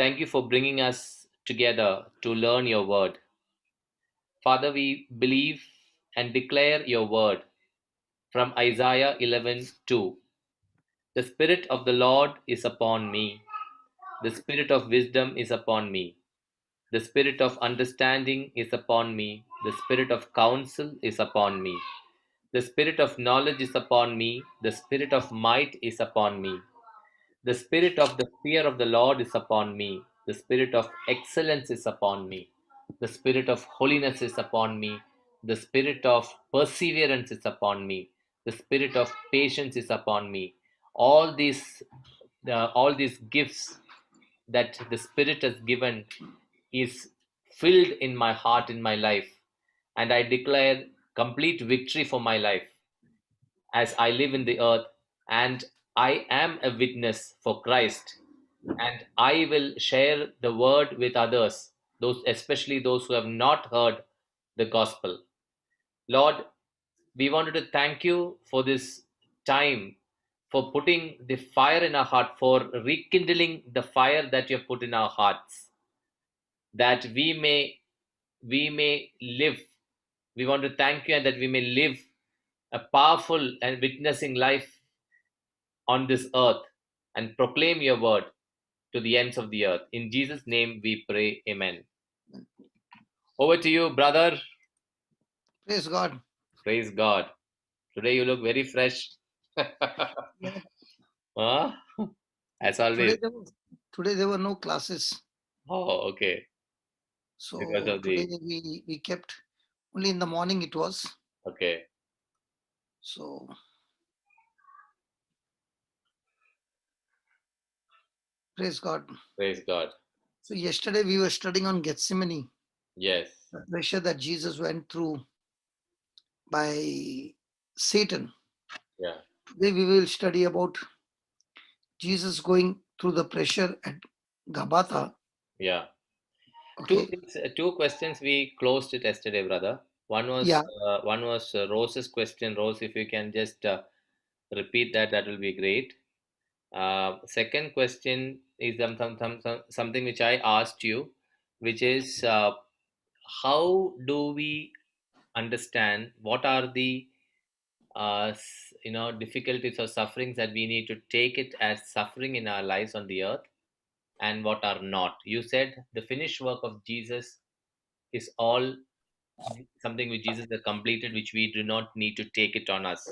Thank you for bringing us together to learn your word. Father, we believe and declare your word from Isaiah 11:2. The Spirit of the Lord is upon me. The Spirit of wisdom is upon me. The Spirit of understanding is upon me. The Spirit of counsel is upon me. The Spirit of knowledge is upon me. The Spirit of might is upon me. The Spirit of the fear of the Lord is upon me. The Spirit of excellence is upon me. The Spirit of holiness is upon me. The Spirit of perseverance is upon me. The Spirit of patience is upon me. All these gifts that the Spirit has given is filled in my heart, in my life, and I declare complete victory for my life as I live in the earth, and I am a witness for Christ, and I will share the word with others, those especially those who have not heard the gospel. Lord, we wanted to thank you for this time, for putting the fire in our heart, for rekindling the fire that you have put in our hearts, that we may live. We want to thank you, and that we may live a powerful and witnessing life on this earth and proclaim your word to the ends of the earth. In Jesus' name we pray. Amen. Over to you, brother. Praise God. Praise God. Today you look very fresh. Yeah. Huh? As Today always. there was, today there were no classes, Oh, okay. Because so of today the. we kept only in the morning it was. Okay. So praise God. Praise God. So yesterday we were studying on Gethsemane, Yes. the pressure that Jesus went through by Satan. Yeah. Today we will study about Jesus going through the pressure at Gabbatha. Yeah. Two Okay. things, two questions we closed it yesterday, brother. Yeah. One was Rose's question. Rose, if you can just repeat that, that will be great. Second question is something which I asked you, which is how do we understand what are the difficulties or sufferings that we need to take it as suffering in our lives on the earth, and what are not. You said the finished work of Jesus is all something which Jesus has completed, which we do not need to take it on us.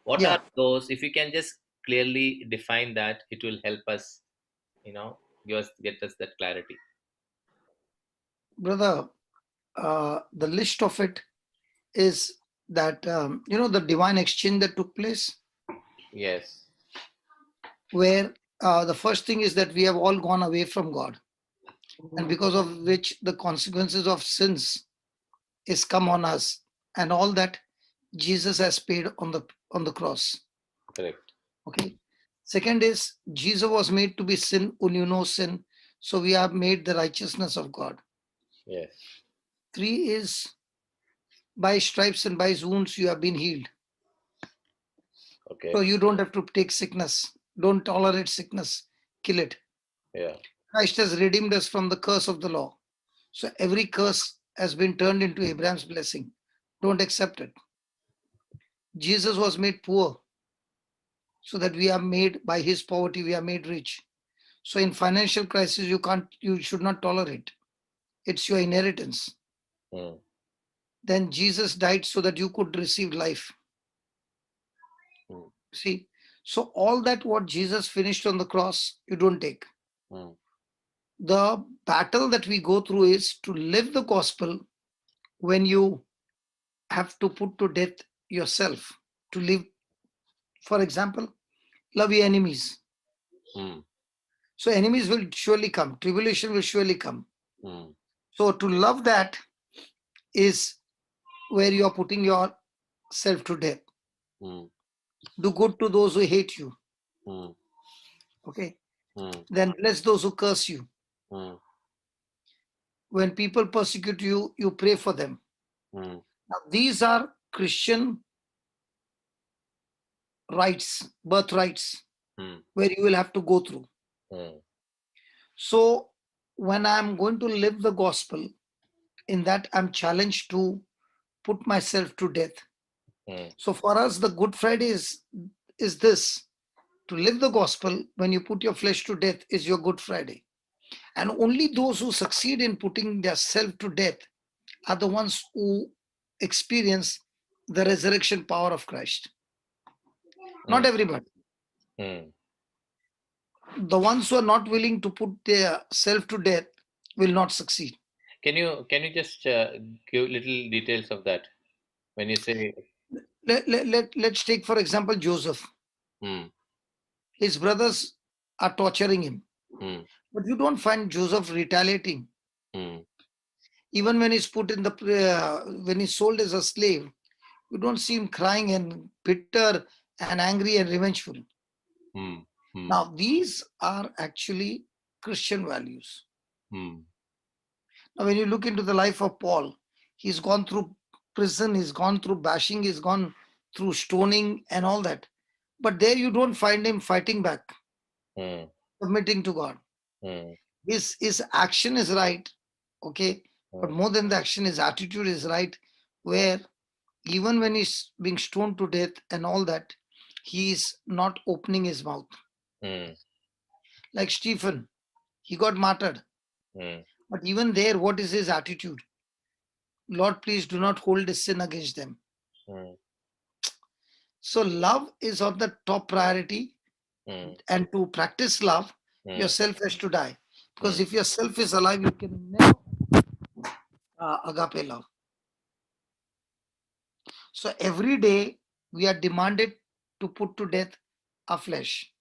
What are Yeah. those? If you can just clearly define that, it will help us, get us that clarity. Brother, the list of it is that, the divine exchange that took place, Yes. where the first thing is that we have all gone away from God, and because of which the consequences of sins is come on us, and all that Jesus has paid on the cross. Correct. Okay. Second is Jesus was made to be sin who knew no sin, so we are made the righteousness of God. Yes. Three is by stripes and by his wounds you have been healed. So Okay. you don't have to take sickness. Don't tolerate sickness. Kill it. Yeah. Christ has redeemed us from the curse of the law. So every curse has been turned into Abraham's blessing. Don't accept it. Jesus was made poor so that we are made by his poverty, we are made rich. So in financial crisis, you should not tolerate. It's your inheritance. Mm. Then Jesus died so that you could receive life. Mm. See, so all that what Jesus finished on the cross, you don't take. Mm. The battle that we go through is to live the gospel when you have to put to death yourself to live. For example, love your enemies. Mm. So enemies will surely come, tribulation will surely come. Mm. So to love that is where you are putting yourself to death. Mm. Do good to those who hate you. Mm. Okay. Mm. Then bless those who curse you. Mm. When people persecute you, you pray for them. Mm. Now, these are Christian rights, birth rights, Mm. where you will have to go through. Mm. So when I'm going to live the gospel, in that I'm challenged to put myself to death. Mm. So for us, the Good Friday is this: to live the gospel. When you put your flesh to death, is your Good Friday. And only those who succeed in putting their self to death are the ones who experience the resurrection power of Christ. Not Mm. everybody. Mm. The ones who are not willing to put their self to death will not succeed. Can you just give little details of that when you say? Let's take, for example, Joseph. Mm. His brothers are torturing him. Mm. But you don't find Joseph retaliating. Mm. Even when he's put in the when he's sold as a slave, you don't see him crying and bitter and angry and revengeful. Mm. Mm. Now, these are actually Christian values. Mm. Now, when you look into the life of Paul, he's gone through prison, he's gone through bashing, he's gone through stoning and all that. But there you don't find him fighting back, Mm. submitting to God. Mm. His action is right, okay, but Mm. more than the action, his attitude is right, where even when he's being stoned to death and all that, he's not opening his mouth. Mm. Like Stephen, he got martyred, Mm. but even there, what is his attitude? Lord, please do not hold this sin against them. Mm. So love is on the top priority, Mm. and to practice love, Mm. yourself has to die. Because Mm. if yourself is alive, you can never agape love. So every day we are demanded to put to death our flesh.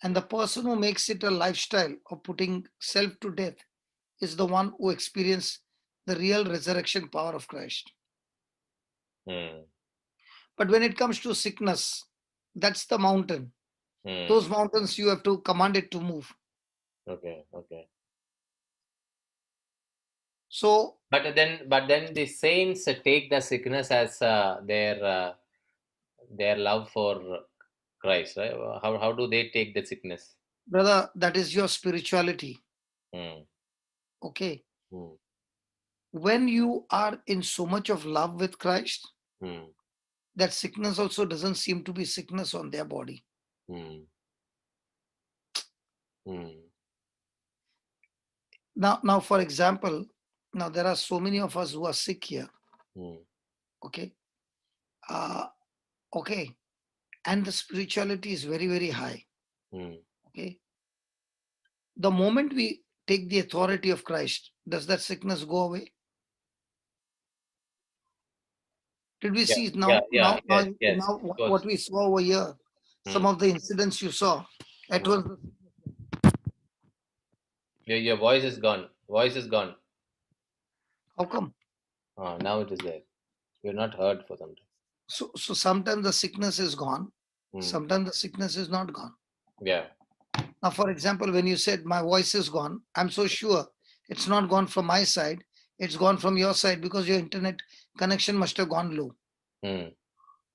And the person who makes it a lifestyle of putting self to death is the one who experiences the real resurrection power of Christ. Mm. But when it comes to sickness, that's the mountain. Mm. Those mountains you have to command it to move. Okay. Okay. So, But then the saints take the sickness as their love for Christ, right? How do they take the sickness? brother, that is your spirituality. Mm. Okay. Mm. When you are in so much of love with Christ, Mm. that sickness also doesn't seem to be sickness on their body. Mm. Mm. Now, for example, now there are so many of us who are sick here. Mm. Okay. Uh, okay. And the spirituality is very, very high. Mm. Okay. The moment we take the authority of Christ, does that sickness go away? Did we Yeah, see yeah, now? yeah, yes, yes, Now, of what course. we saw over here, some Mm. of the incidents you saw, it Mm. was Your voice is gone. Voice is gone. how come? Now it is there. You're not heard for some time. So sometimes the sickness is gone, Mm. sometimes the sickness is not gone. Yeah. Now, for example, when you said my voice is gone, I'm so sure it's not gone from my side, it's gone from your side because your internet connection must have gone low. Mm.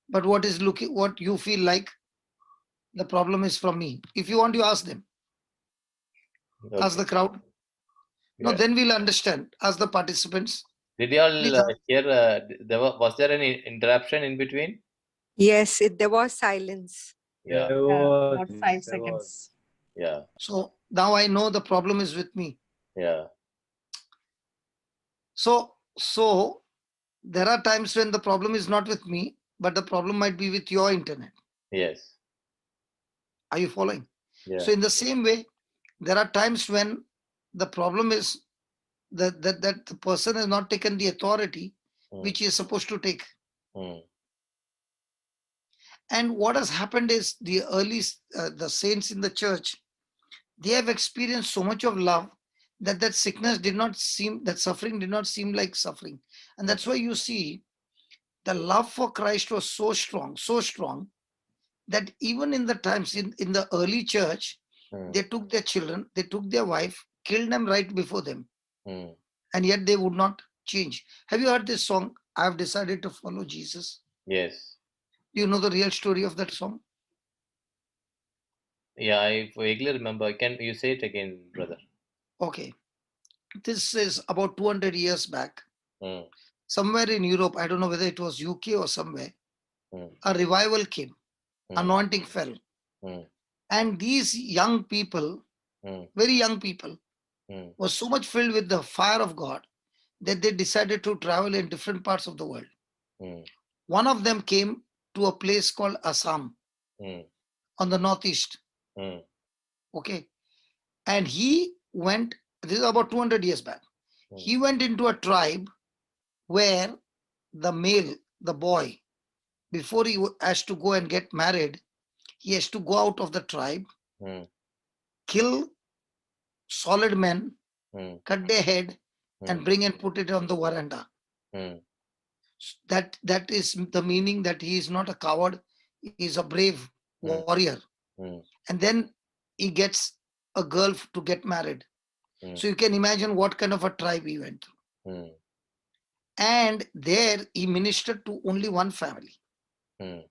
But what you feel like the problem is from me. If you want, you ask them, ask Okay. the crowd. No, Yeah. then we'll understand. Ask the participants. Did you all Please ask. hear? Was there any interruption in between? Yes, there was silence. Yeah. About 5 seconds. Yeah. So now I know the problem is with me. Yeah. So there are times when the problem is not with me, but the problem might be with your internet. Yes. Are you following? Yeah. So in the same way, there are times when the problem is that the person has not taken the authority Mm. which he is supposed to take. Mm. And what has happened is the saints in the church, they have experienced so much of love that sickness did not seem, that suffering did not seem like suffering. And Mm. that's why you see the love for Christ was so strong that even in the times in the early church, Mm. they took their children, they took their wife, killed them right before them, Mm. and yet they would not change. Have you heard this song, I've decided to follow Jesus? Yes. Do you know the real story of that song? Yeah, I vaguely remember. Can you say it again, brother? Okay. This is about 200 years back. mm, Somewhere in Europe, I don't know whether it was UK or somewhere, mm, a revival came, mm, anointing fell. mm, And these young people, mm, very young people, mm, were so much filled with the fire of God that they decided to travel in different parts of the world. mm, One of them came to a place called Assam mm, on the northeast. mm, Okay. And he went, this is about 200 years back. mm, He went into a tribe where the male, the boy, before he has to go and get married, he has to go out of the tribe, mm, kill solid men, mm, cut their head, and mm, bring and put it on the veranda. mm, That is the meaning that he is not a coward, he is a brave mm, warrior. mm, And then he gets a girl to get married. mm, So you can imagine what kind of a tribe he went through. mm, And there he ministered to only one family. mm,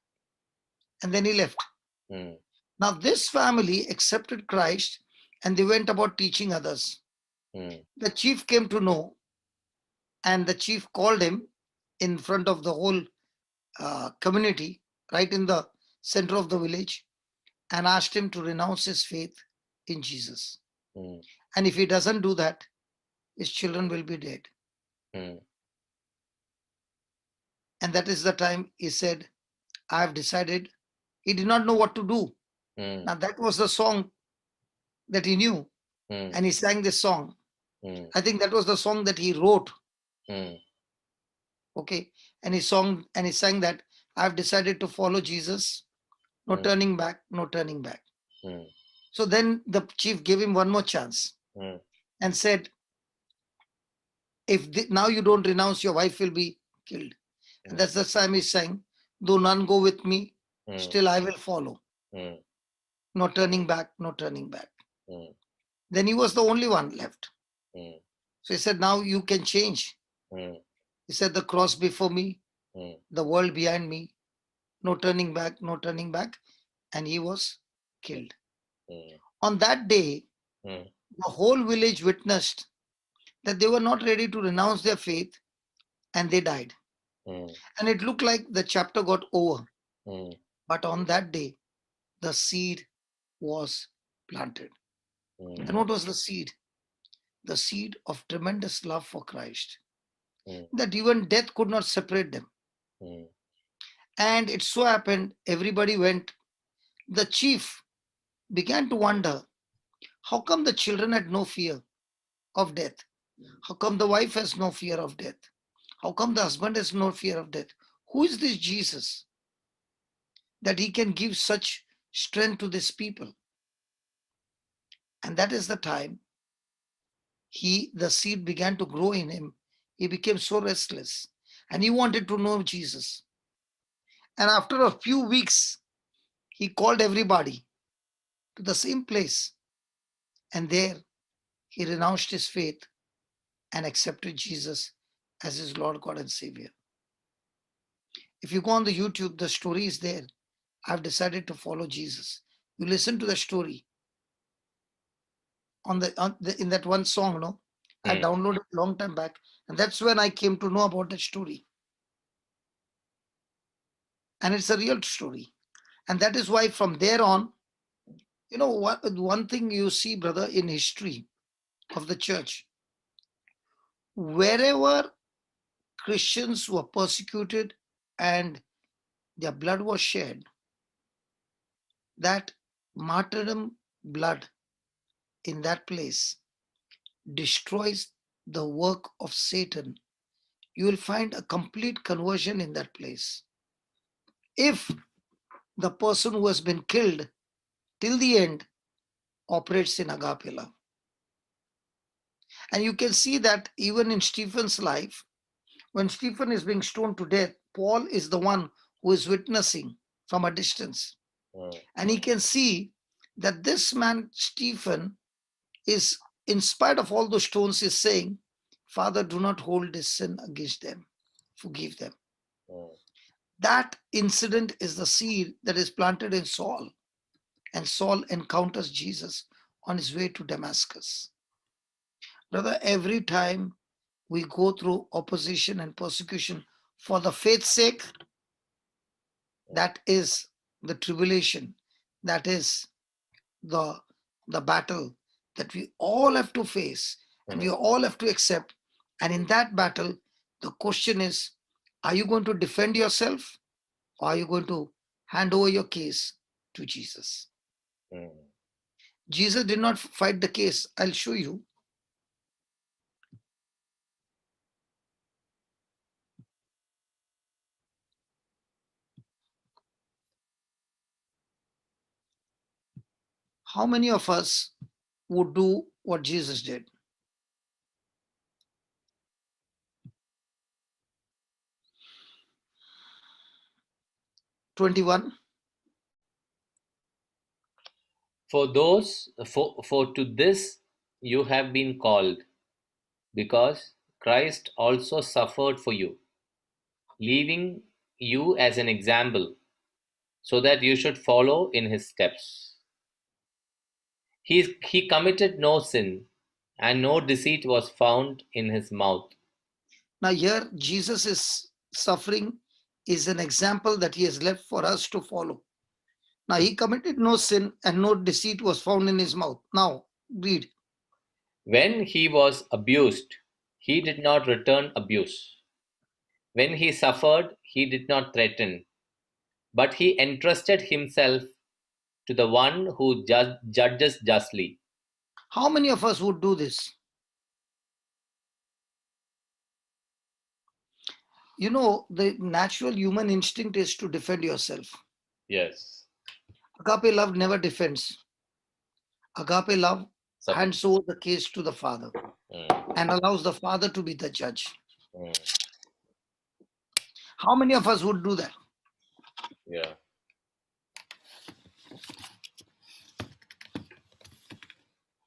And then he left. mm, Now, this family accepted Christ and they went about teaching others. mm, The chief came to know, and the chief called him in front of the whole community, right in the center of the village, and asked him to renounce his faith in Jesus. mm, And if he doesn't do that, his children will be dead. mm, And that is the time he said, I have decided. He did not know what to do. mm, Now, that was the song that he knew, mm, and he sang this song. mm, I think that was the song that he wrote. mm, Okay. And he sang that I've decided to follow Jesus. No mm, turning back, no turning back. mm, So then the chief gave him one more chance mm, and said, if now you don't renounce, your wife will be killed. And that's the time he's saying, though none go with me, mm, still I will follow. mm, No turning back, no turning back. mm, Then he was the only one left. mm, So he said, now you can change. mm, He said, the cross before me, mm, the world behind me, no turning back, no turning back. And he was killed. mm, On that day, mm, the whole village witnessed that they were not ready to renounce their faith and they died. mm, And it looked like the chapter got over. mm, But on that day, the seed was planted. mm, And what was the seed? The seed of tremendous love for Christ, mm, that even death could not separate them. mm, And it so happened, everybody went. The chief began to wonder, how come the children had no fear of death? How come the wife has no fear of death? How come the husband has no fear of death? Who is this Jesus that he can give such strength to this people? And that is the time the seed began to grow in him. He became so restless and he wanted to know Jesus. And after a few weeks, he called everybody to the same place. And there he renounced his faith and accepted Jesus as his Lord, God, and Savior. If you go on the YouTube, the story is there. I've decided to follow Jesus. You listen to the story in that one song, no? I mm, downloaded a long time back, and that's when I came to know about that story. And it's a real story. And that is why from there on, one thing you see, brother, in history of the church, wherever Christians were persecuted and their blood was shed, that martyrdom blood in that place destroys the work of Satan. You will find a complete conversion in that place. If the person who has been killed till the end operates in agape love. And you can see that even in Stephen's life, when Stephen is being stoned to death, Paul is the one who is witnessing from a distance. mm, And he can see that this man, Stephen, is, in spite of all those stones, is saying, Father, do not hold this sin against them. Forgive them. mm, That incident is the seed that is planted in Saul. And Saul encounters Jesus on his way to Damascus. Brother, every time we go through opposition and persecution for the faith's sake, that is the tribulation, that is the battle that we all have to face and we all have to accept. And in that battle, the question is, are you going to defend yourself or are you going to hand over your case to Jesus? Jesus did not fight the case. I'll show you. How many of us would do what Jesus did? "21. For to this you have been called, because Christ also suffered for you, leaving you as an example, so that you should follow in his steps. He committed no sin, and no deceit was found in his mouth." Now, here Jesus is suffering is an example that he has left for us to follow. Now, he committed no sin and no deceit was found in his mouth. Now, read. When he was abused, he did not return abuse. When he suffered, he did not threaten, but he entrusted himself to the one who judges justly. How many of us would do this? You know, the natural human instinct is to defend yourself. Yes. Agape love never defends. Agape love hands over the case to the Father and allows the Father to be the judge. How many of us would do that? Yeah.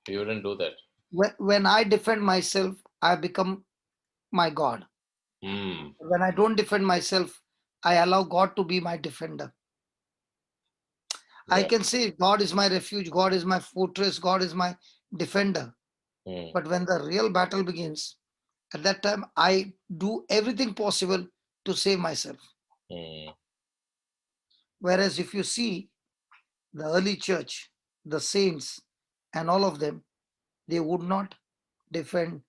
You wouldn't do that. When I defend myself, I become my God. When I don't defend myself, I allow God to be my defender. Yeah. I can say God is my refuge, God is my fortress, God is my defender. But when the real battle begins, at that time, I do everything possible to save myself. Whereas if you see the early church, the saints, and all of them, they would not defend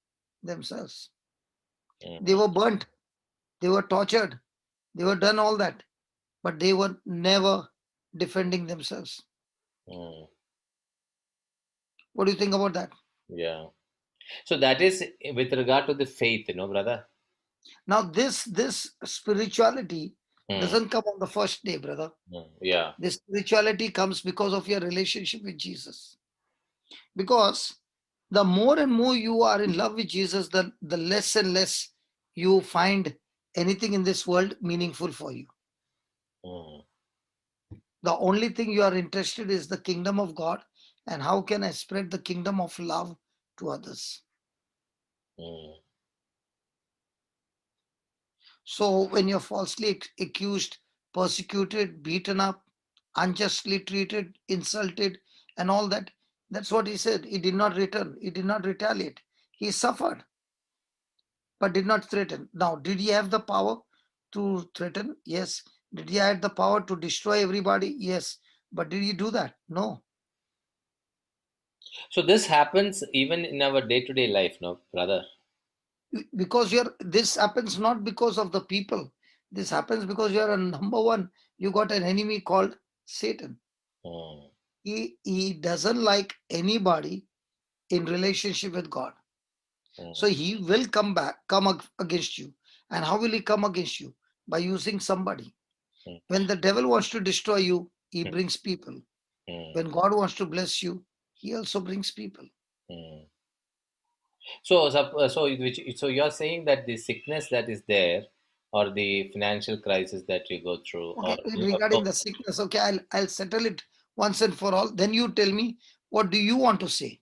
themselves. They were burnt, they were tortured, they were done all that, but they were never defending themselves. What do you think about that? Yeah. So that is with regard to the faith, brother. Now, this spirituality doesn't come on the first day, brother. Yeah. This spirituality comes because of your relationship with Jesus. Because the more and more you are in love with Jesus, the less and less you find anything in this world meaningful for you. The only thing you are interested is the kingdom of God and how can I spread the kingdom of love to others. So when you're falsely accused, persecuted, beaten up, unjustly treated, insulted, and all that, that's what he said. He did not return. He did not retaliate. He suffered, but did not threaten. Now, did he have the power to threaten? Yes. Did he have the power to destroy everybody? Yes. But did he do that? No. So this happens even in our day-to-day life, no, brother? Because this happens not because of the people. This happens because you're a number one. You got an enemy called Satan. He doesn't like anybody in relationship with God. So he will come against you. And how will he come against you? By using somebody. When the devil wants to destroy you, he brings people. When God wants to bless you, he also brings people. So you're saying that the sickness that is there, or the financial crisis that you go through, Okay, or regarding the sickness, okay, I'll settle it once and for all. Then you tell me, what do you want to say?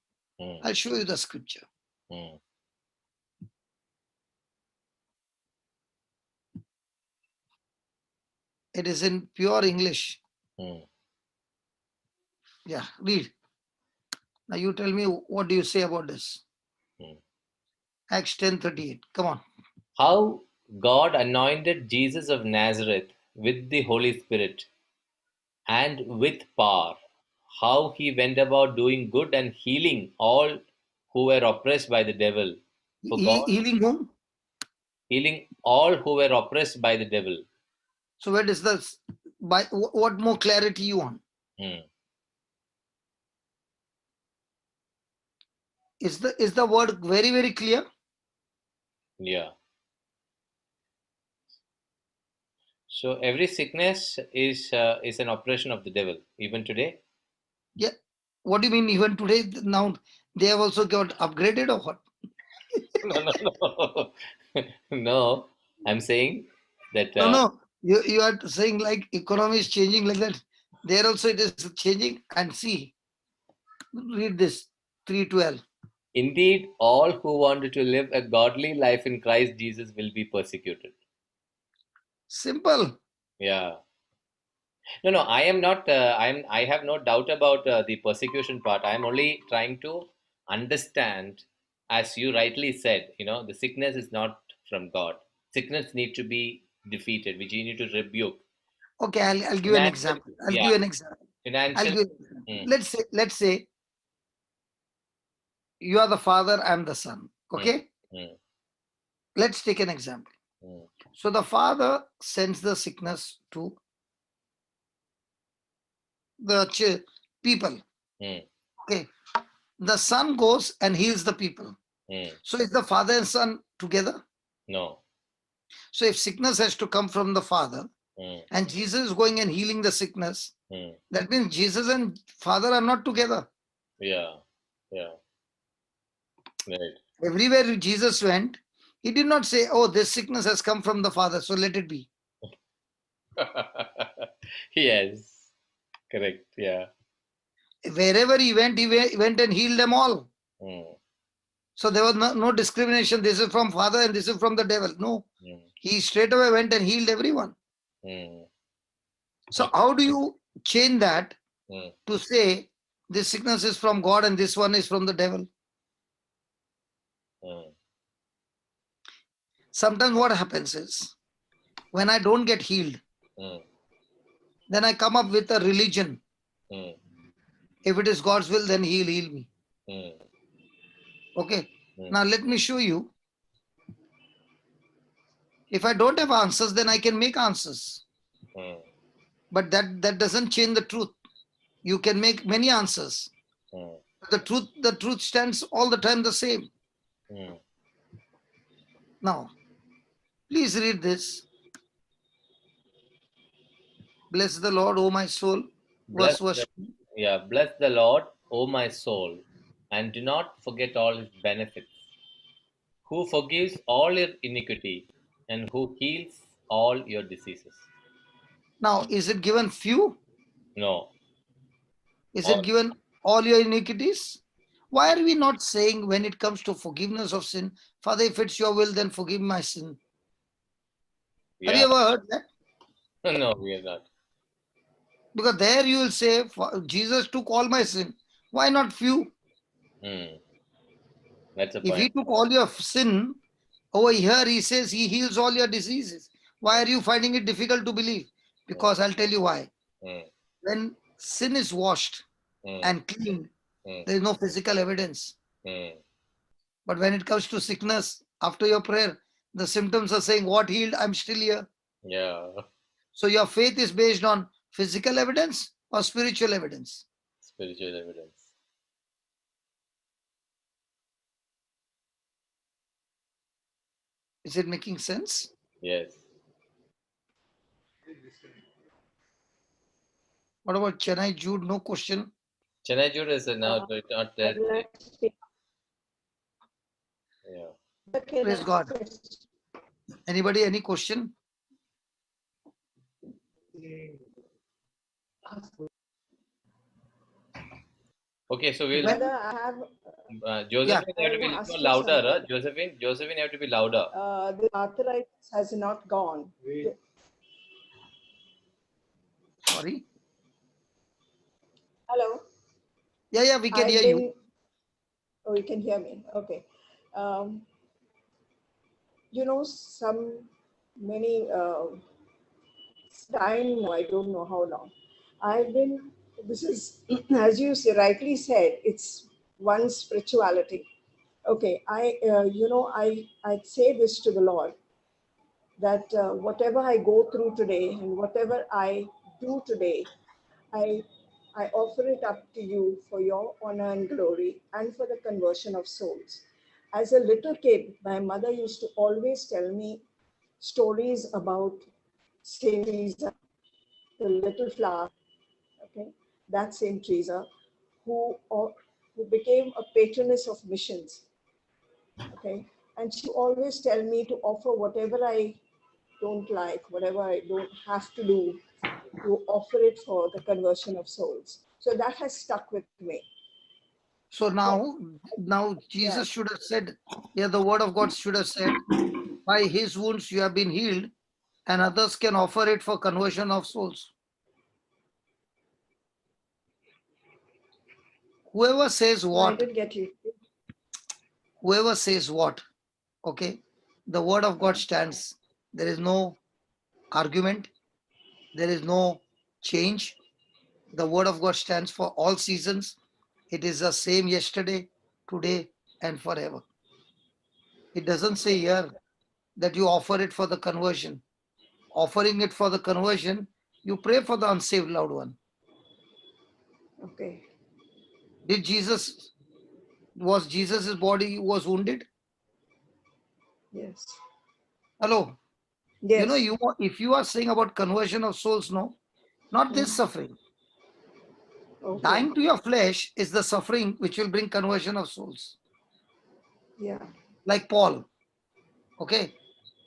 I'll show you the scripture. It is in pure English. Yeah, read. Now you tell me, what do you say about this? Acts 10:38. Come on. How God anointed Jesus of Nazareth with the Holy Spirit and with power. How he went about doing good and healing all who were oppressed by the devil. For God, Healing whom? healing all who were oppressed by the devil. So where does this? By what more clarity you want? Hmm. Is the word very clear? Yeah. So every sickness is an operation of the devil, even today. Yeah. What do you mean even today? Now they have also got upgraded or what? No. No, I'm saying that No. You are saying like economy is changing like that. There also it is changing. And see, read this 3:12. indeed all who wanted to live a godly life in Christ Jesus will be persecuted. Simple. Yeah. No, I am not. I have no doubt about the persecution part. I am only trying to understand, as you rightly said. The sickness is not from God. Sickness need to be defeated, which you need to rebuke. Okay, I'll give you an Financial, example. yeah, I'll financial. give you an example. Mm, Let's say you are the father, I'm the son. mm, Okay? mm, Let's take an example. mm, So the father sends the sickness to the people. mm, Okay. The son goes and heals the people. mm. So is the father and son together? No. So if sickness has to come from the father Mm, and Jesus is going and healing the sickness, mm. that means Jesus and father are not together. Yeah. Yeah. Right. Everywhere Jesus went, he did not say, oh, this sickness has come from the father, so let it be. Yes. Correct. Yeah. Wherever he went and healed them all. Mm, So there was no discrimination. This is from father and this is from the devil. No, mm, he straight away went and healed everyone. mm. So how do you change that Mm, to say this sickness is from God and this one is from the devil? mm, Sometimes what happens is when I don't get healed, mm, then I come up with a religion. mm, If it is God's will, then he'll heal me. mm, Okay. mm, Now let me show you. If I don't have answers, then I can make answers. mm, But that doesn't change the truth. You can make many answers. mm, The truth stands all the time the same. mm. Now, please read this. Bless the Lord, O my soul. Bless Verse. bless the Lord, O my soul, and do not forget all his benefits, who forgives all your iniquity and who heals all your diseases. Now, is it given few? No, Is it all. given all your iniquities? Why are we not saying when it comes to forgiveness of sin, Father, if it's your will, then forgive my sin? Have Yeah. you ever heard that? No, we are not. Because there you will say, Jesus took all my sin. Why not few? Mm, that's the If he point. took all your sin, over here he says he heals all your diseases. Why are you finding it difficult to believe? Mm, Because I'll tell you why. mm, When sin is washed mm, and cleaned, mm, there is no physical evidence. mm. But when it comes to sickness, after your prayer, the symptoms are saying, what healed? I'm still here. Yeah. So your faith is based on physical evidence or spiritual evidence. Spiritual evidence. Is it making sense? Yes. What about Chennai Jude? No question. Chennai Jude is now not I'd there today. like to speak. Yeah. Okay, Praise next God. question. Anybody, any question? Okay, so we'll When, Brother, I have, yeah, Josephine, you have I to be want to little ask more you louder. something. Josephine, you have to be louder. The arthritis has not gone. sorry. Hello? Yeah, we can I've hear you. been, oh, you can hear me. Okay. Um, many time now, I don't know how long. I've been, this is, as you rightly said, it's one spirituality. Okay, I say this to the Lord that whatever I go through today and whatever I do today, I I offer it up to you for your honor and glory and for the conversion of souls. As a little kid, my mother used to always tell me stories about Saint Teresa, the little flower. Okay, that Saint Teresa, who became a patroness of missions. Okay, and she always tell me to offer whatever I don't like, whatever I don't have to do, to offer it for the conversion of souls. So that has stuck with me. So So now yeah, Jesus should have said, yeah, the word of God should have said, by his wounds you have been healed, and others can offer it for conversion of souls. Whoever says no, I what, didn't get you. whoever says what, okay, the word of God Yeah. stands. There is no argument, there is no change. The word of God stands for all seasons. It is the same yesterday, today, and forever. It doesn't say here that you offer it for the conversion. Offering it for the conversion, you pray for the unsaved loved one. Okay. Did Jesus, was Jesus's body was wounded? Yes. Hello. Yes. If you are saying about conversion of souls, no, not this Mm. suffering. Okay. Dying to your flesh is the suffering which will bring conversion of souls. Yeah. Like Paul, okay.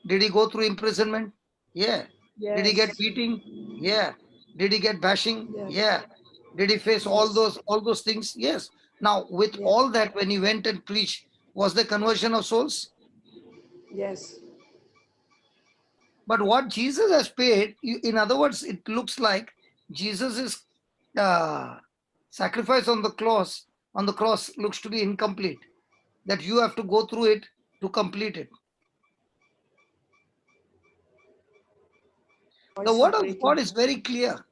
Did he go through imprisonment? Yeah. Did he get Yes. beating? Yeah. Did he get bashing? Yes. Yeah. Did he face Yes. all those things? Yes. Now, with Yes. all that, when he went and preached, was there conversion of souls? Yes. But what Jesus has paid, in other words, it looks like Jesus' uh, sacrifice on the cross looks to be incomplete. That you have to go through it to complete it. The Voice word is of God breaking. is very clear.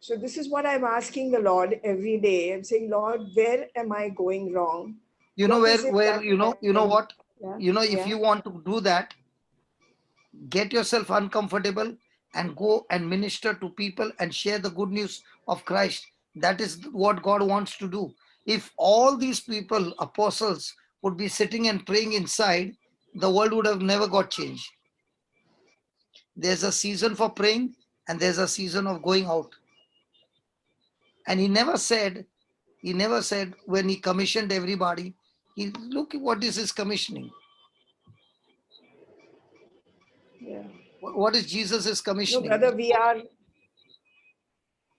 So this is what I'm asking the Lord every day. I'm saying, Lord, where am I going wrong? You know What is it where that you know I'm, what? yeah, If yeah. you want to do that, get yourself uncomfortable and go and minister to people and share the good news of Christ. That is what God wants to do. If all these people, apostles, would be sitting and praying inside, the world would have never got changed. There's a season for praying and there's a season of going out. And he never said when he commissioned everybody, he look what is his commissioning. Yeah. What is Jesus' No, commissioning? brother, we are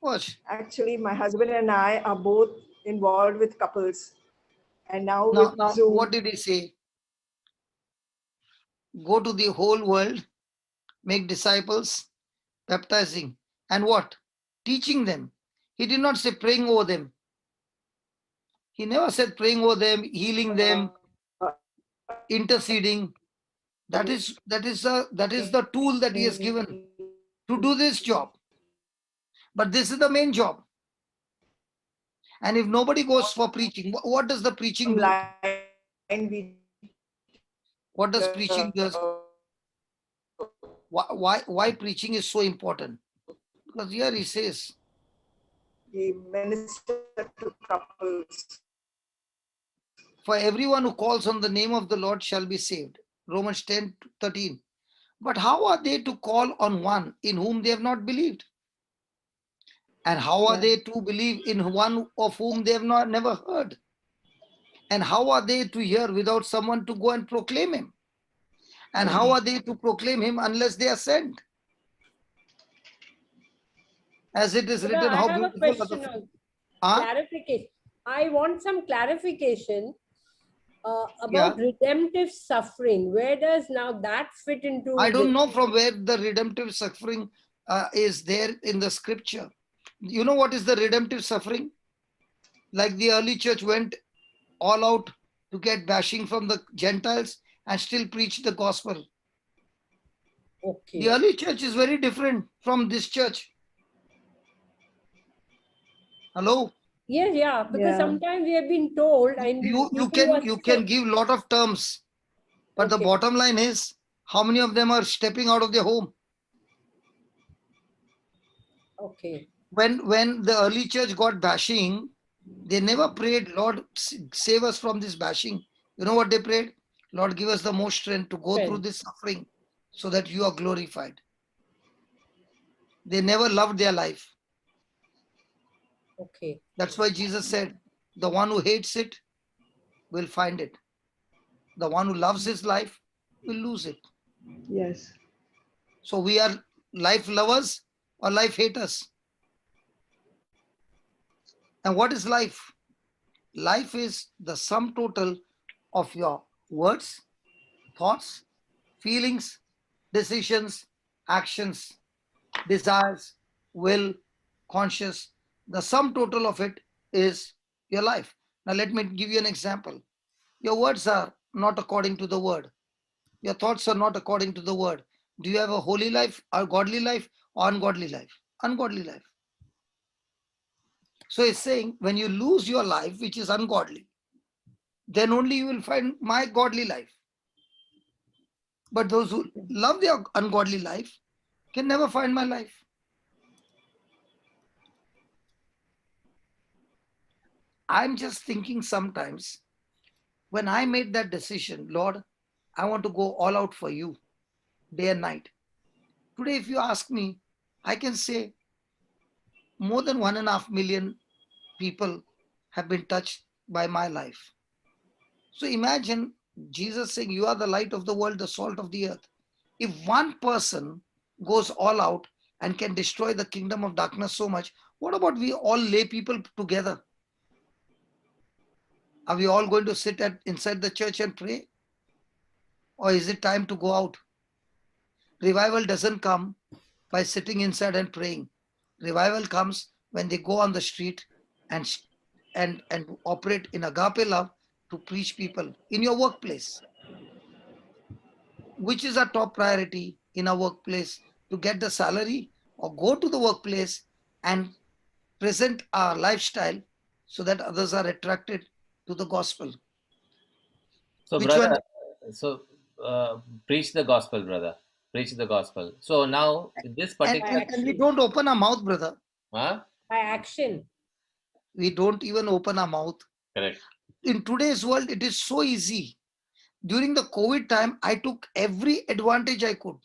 Watch. actually, my husband and I are both involved with couples. And now with Now, what Zoom, did he say? Go to the whole world, make disciples, baptizing, and what? Teaching them. He did not say praying over them. He never said praying over them, healing them, uh, interceding. That is the tool that he has given to do this job. But this is the main job. And if nobody goes for preaching, what does the preaching do? online, we What does uh, preaching does? Why preaching is so important? Because here he says, we minister to couples. for everyone who calls on the name of the Lord shall be saved. Romans 10:13. But how are they to call on one in whom they have not believed? And how are Yeah. they to believe in one of whom they have not never heard? And how are they to hear without someone to go and proclaim him? And how are they to proclaim him unless they are sent? As it is Brother, written, I how have a beautiful are the question on huh? clarification. I want some clarification Yeah. about redemptive suffering. Where does now that fit I into don't this? know from where the redemptive suffering is there in the scripture. You know what is the redemptive suffering? Like the early church went all out to get bashing from the Gentiles and still preach the gospel. Okay. The early church is very different from this church. Hello? Yes, yeah, because Yeah. sometimes we have been told, and You people were can give lot of terms, but the Okay. bottom line is how many of them are stepping out of their home? Okay. When the early church got bashing, they never prayed, Lord, save us from this bashing. You know what they prayed? Lord, give us the more strength to go through Friend. this suffering so that you are glorified. They never loved their life. Okay. That's why Jesus said, the one who hates it will find it. The one who loves his life will lose it. Yes. So we are life lovers or life haters. And what is life? Life is the sum total of your words, thoughts, feelings, decisions, actions, desires, will, conscious. The sum total of it is your life. Now, let me give you an example. Your words are not according to the word. Your thoughts are not according to the word. Do you have a holy life, or godly life, or ungodly life? Ungodly life. So it's saying when you lose your life, which is ungodly, then only you will find my godly life. But those who love their ungodly life can never find my life. I'm just thinking sometimes when I made that decision, Lord, I want to go all out for you day and night. Today, if you ask me, I can say more than 1.5 million people have been touched by my life. So imagine Jesus saying, you are the light of the world, the salt of the earth. If one person goes all out and can destroy the kingdom of darkness so much, what about we all lay people together? Are we all going to sit inside the church and pray? Or is it time to go out? Revival doesn't come by sitting inside and praying. Revival comes when they go on the street and operate in agape love to preach people in your workplace. Which is our top priority in our workplace? To get the salary or go to the workplace and present our lifestyle so that others are attracted to the gospel? So, Which one? brother, so preach the gospel, brother. Preach the gospel. So now this And, By particular, and we action. don't open our mouth, brother. huh? By action. We don't even open our mouth. Correct. In today's world, it is so easy. During the COVID time, I took every advantage I could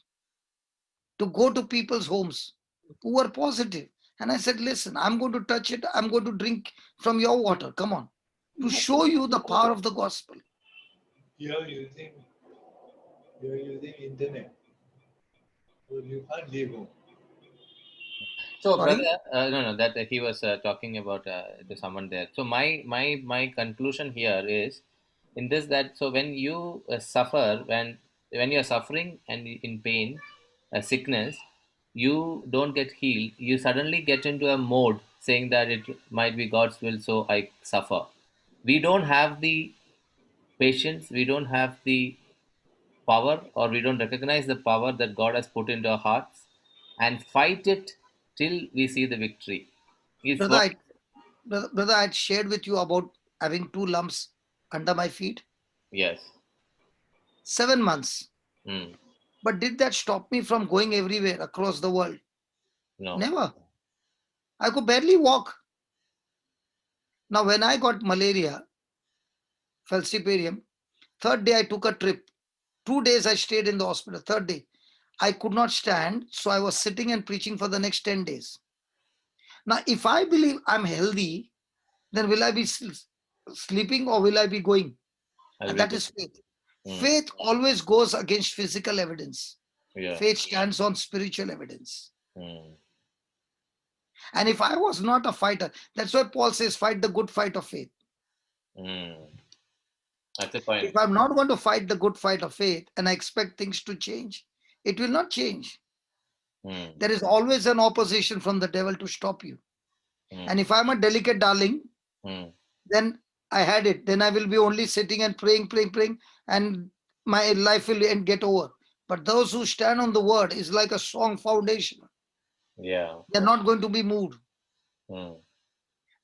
to go to people's homes who were positive. And I said, listen, I'm going to touch it. I'm going to drink from your water. Come on. To show you the power of the gospel. You're using internet, so you can't leave home. So, brother, Sorry. no, that he was talking about to someone there. So, my conclusion here is in this that so when you suffer, when you are suffering and in pain, sickness, you don't get healed. You suddenly get into a mode saying that it might be God's will, so I suffer. We don't have the patience. We don't have the power, or we don't recognize the power that God has put into our hearts and fight it till we see the victory. Is Brother, what? brother, I had shared with you about having two lumps under my feet. Yes. 7 months. Mm. But did that stop me from going everywhere across the world? No. Never. I could barely walk. Now, when I got malaria, falciparum, third day I took a trip. 2 days I stayed in the hospital. Third day, I could not stand. So I was sitting and preaching for the next 10 days. Now, if I believe I'm healthy, then will I be sleeping or will I be going? And Agree that with is you. faith. Mm. Faith always goes against physical evidence. Yeah. Faith stands on spiritual evidence. Mm. And if I was not a fighter, that's why Paul says, fight the good fight of faith. Mm. That's the point. If I'm not going to fight the good fight of faith and I expect things to change, it will not change. Mm. There is always an opposition from the devil to stop you. Mm. And if I'm a delicate darling, Mm. then I had it. Then I will be only sitting and praying, praying, praying. And my life will get over. But those who stand on the word is like a strong foundation. Yeah. They're not going to be moved. Mm.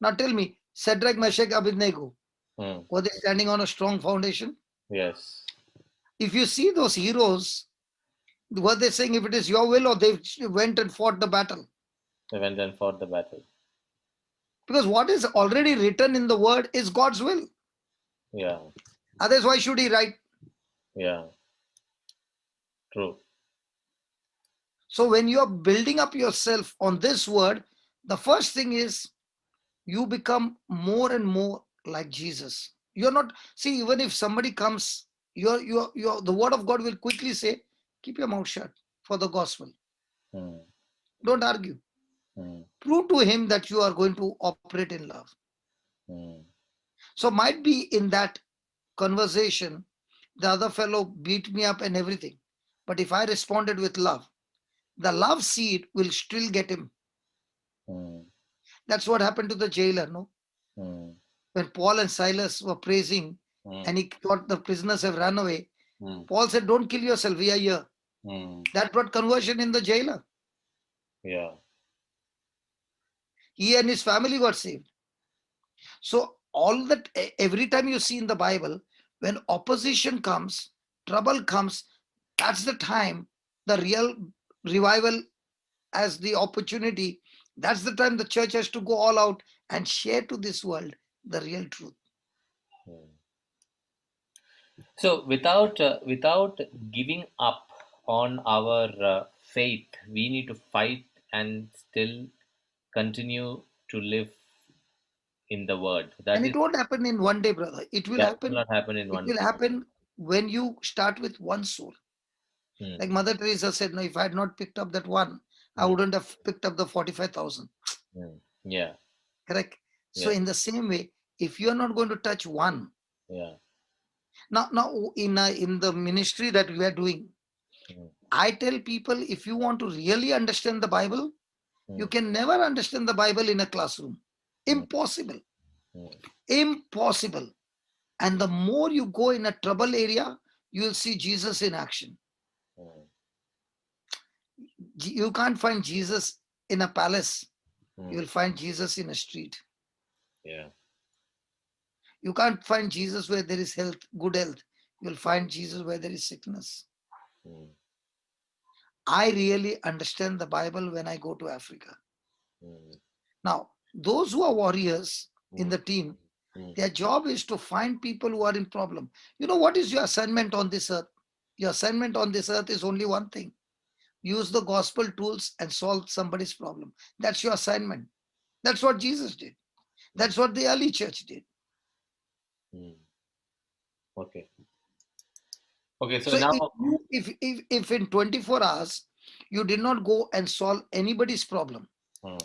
Now tell me, Shadrach, Meshach, Abednego, Mm. were they standing on a strong foundation? Yes. If you see those heroes, were they saying if it is your will, or they went and fought the battle? They went and fought the battle. Because what is already written in the word is God's will. Yeah. Otherwise, why should he write? Yeah. True. So when you are building up yourself on this word, the first thing is you become more and more like Jesus. You're not, see, even if somebody comes, the word of God will quickly say, keep your mouth shut for the gospel. Mm. Don't argue. Mm. Prove to him that you are going to operate in love. Mm. So might be in that conversation, the other fellow beat me up and everything. But if I responded with love, the love seed will still get him. Mm. That's what happened to the jailer, no? Mm. When Paul and Silas were praising Mm. and he thought the prisoners have run away, Mm. Paul said, don't kill yourself, we are here. Mm. That brought conversion in the jailer. Yeah. He and his family got saved. So all that, every time you see in the Bible, when opposition comes, trouble comes, that's the time the real revival as the opportunity. That's the time the church has to go all out and share to this world the real truth. Mm. So without giving up on our faith, we need to fight and still continue to live in the word. And That is, it won't happen in one day, brother. It will yeah, it will happen. not happen in It one will day. happen when you start with one soul. Mm. Like Mother Teresa said, no, if I had not picked up that one, I Mm. wouldn't have picked up the 45,000. Mm. Yeah. Correct. So Yeah. in the same way, if you're not going to touch one, Yeah. now in the ministry that we are doing, Mm. I tell people, if you want to really understand the Bible, you Mm. can never understand the Bible in a classroom. Mm. Impossible. Mm. Impossible. And the more you go in a trouble area, you'll see Jesus in action. Mm. You can't find Jesus in a palace. Mm. You'll find Jesus in a street. Yeah. You can't find Jesus where there is health, good health. You'll find Jesus where there is sickness. Mm. I really understand the Bible when I go to Africa. Mm. Now, those who are warriors in Mm. the team, Mm. their job is to find people who are in problem. You know what is your assignment on this earth? Your assignment on this earth is only one thing. Use the gospel tools and solve somebody's problem. That's your assignment. That's what Jesus did. That's what the early church did. Mm. Okay. Okay. So So now, if in 24 hours you did not go and solve anybody's problem mm.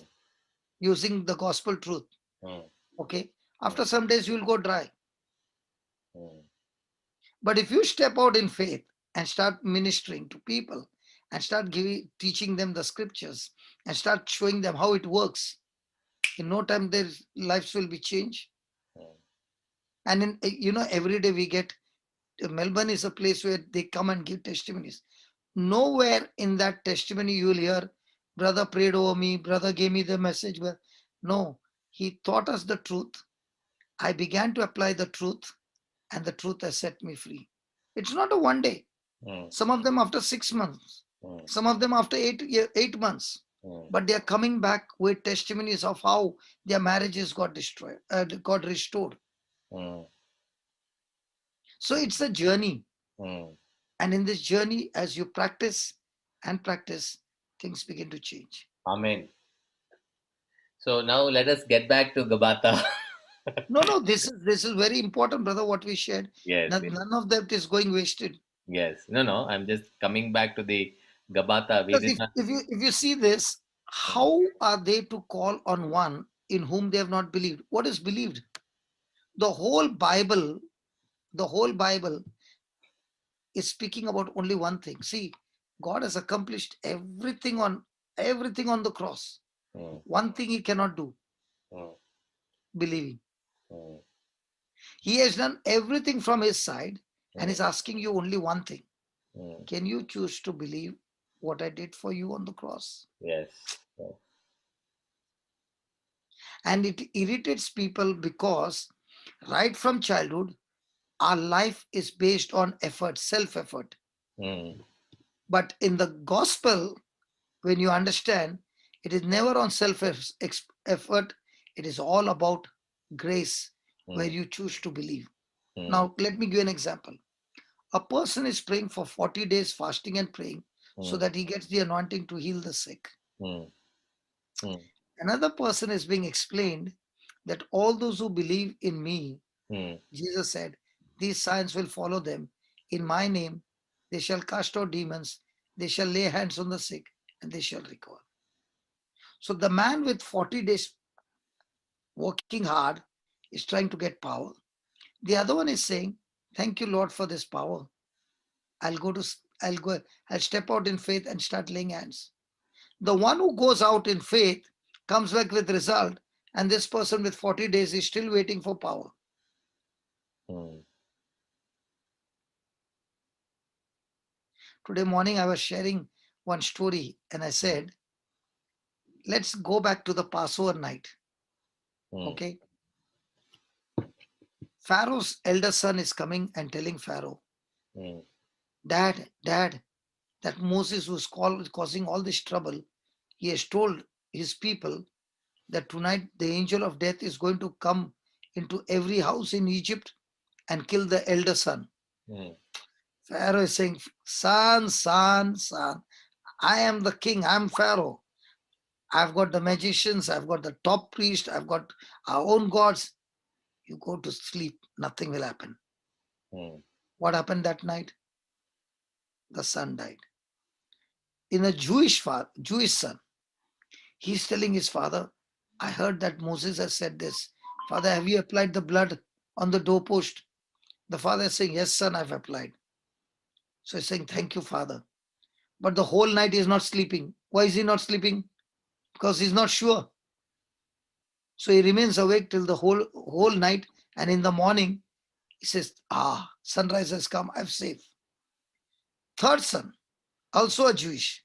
using the gospel truth, Mm. okay, after some days you will go dry. Mm. But if you step out in faith and start ministering to people and start teaching them the scriptures and start showing them how it works, in no time their lives will be changed. Mm. And every day we get, Melbourne is a place where they come and give testimonies. Nowhere in that testimony you will hear, brother prayed over me, brother gave me the message. No, he taught us the truth. I began to apply the truth, and the truth has set me free. It's not a one day. Mm. Some of them after 6 months, Mm. some of them after 8 months. Mm. But they are coming back with testimonies of how their marriages got destroyed, got restored. Mm. So it's a journey. Mm. And in this journey, as you practice and practice, things begin to change. Amen. So now let us get back to Gabata. No, this is very important, brother, what we shared. Yes. Yes. None of that is going wasted. Yes. No, no. I'm just coming back to the Gabata. We Because did not. if you see this, Mm. how are they to call on one in whom they have not believed? What is believed? The whole Bible, the whole Bible is speaking about only one thing. See, God has accomplished everything on the cross. Mm. One thing he cannot do, Mm. believing. Mm. He has done everything from his side, And he's asking you only one thing. Mm. Can you choose to believe what I did for you on the cross? Yes. Yes. And it irritates people because right from childhood, our life is based on effort, self effort. Mm. But in the gospel, when you understand, it is never on self effort, it is all about grace, where Mm. you choose to believe. Mm. Now, let me give you an example. A person is praying for 40 days, fasting and praying, so Mm. that he gets the anointing to heal the sick. Mm. Mm. Another person is being explained that all those who believe in me, Mm. Jesus said, these signs will follow them. In my name, they shall cast out demons, they shall lay hands on the sick, and they shall recover. So the man with 40 days working hard is trying to get power. The other one is saying, thank you, Lord, for this power. I'll go to, I'll go, I'll step out in faith and start laying hands. The one who goes out in faith comes back with result, and this person with 40 days is still waiting for power. Mm. Today morning, I was sharing one story, and I said, let's go back to the Passover night. Mm. Okay. Pharaoh's elder son is coming and telling Pharaoh, Mm. Dad, that Moses was causing all this trouble. He has told his people that tonight the angel of death is going to come into every house in Egypt and kill the elder son. Mm. Pharaoh is saying, son, I am the king, I'm Pharaoh. I've got the magicians, I've got the top priest, I've got our own gods. You go to sleep, nothing will happen. Mm. What happened that night? The son died. In a Jewish son, he's telling his father, I heard that Moses has said this. Father, have you applied the blood on the doorpost? The father is saying, yes, son, I've applied. So he's saying, thank you, father. But the whole night he's not sleeping. Why is he not sleeping? Because he's not sure. So he remains awake till the whole night. And in the morning, he says, sunrise has come, I'm safe. Third son, also a Jewish.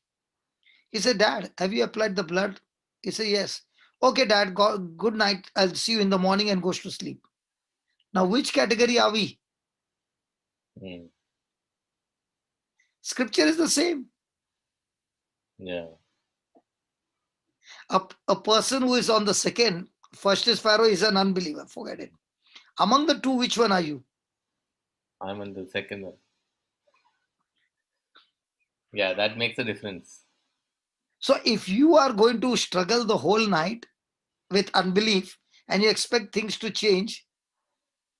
He said, Dad, have you applied the blood? He said, yes. Okay, Dad, good night. I'll see you in the morning, and goes to sleep. Now, which category are we? Mm. Scripture is the same. Yeah. A person who is on the second, first is Pharaoh, is an unbeliever. Forget it. Among the two, which one are you? I'm in the second one. Yeah, that makes a difference. So if you are going to struggle the whole night with unbelief and you expect things to change,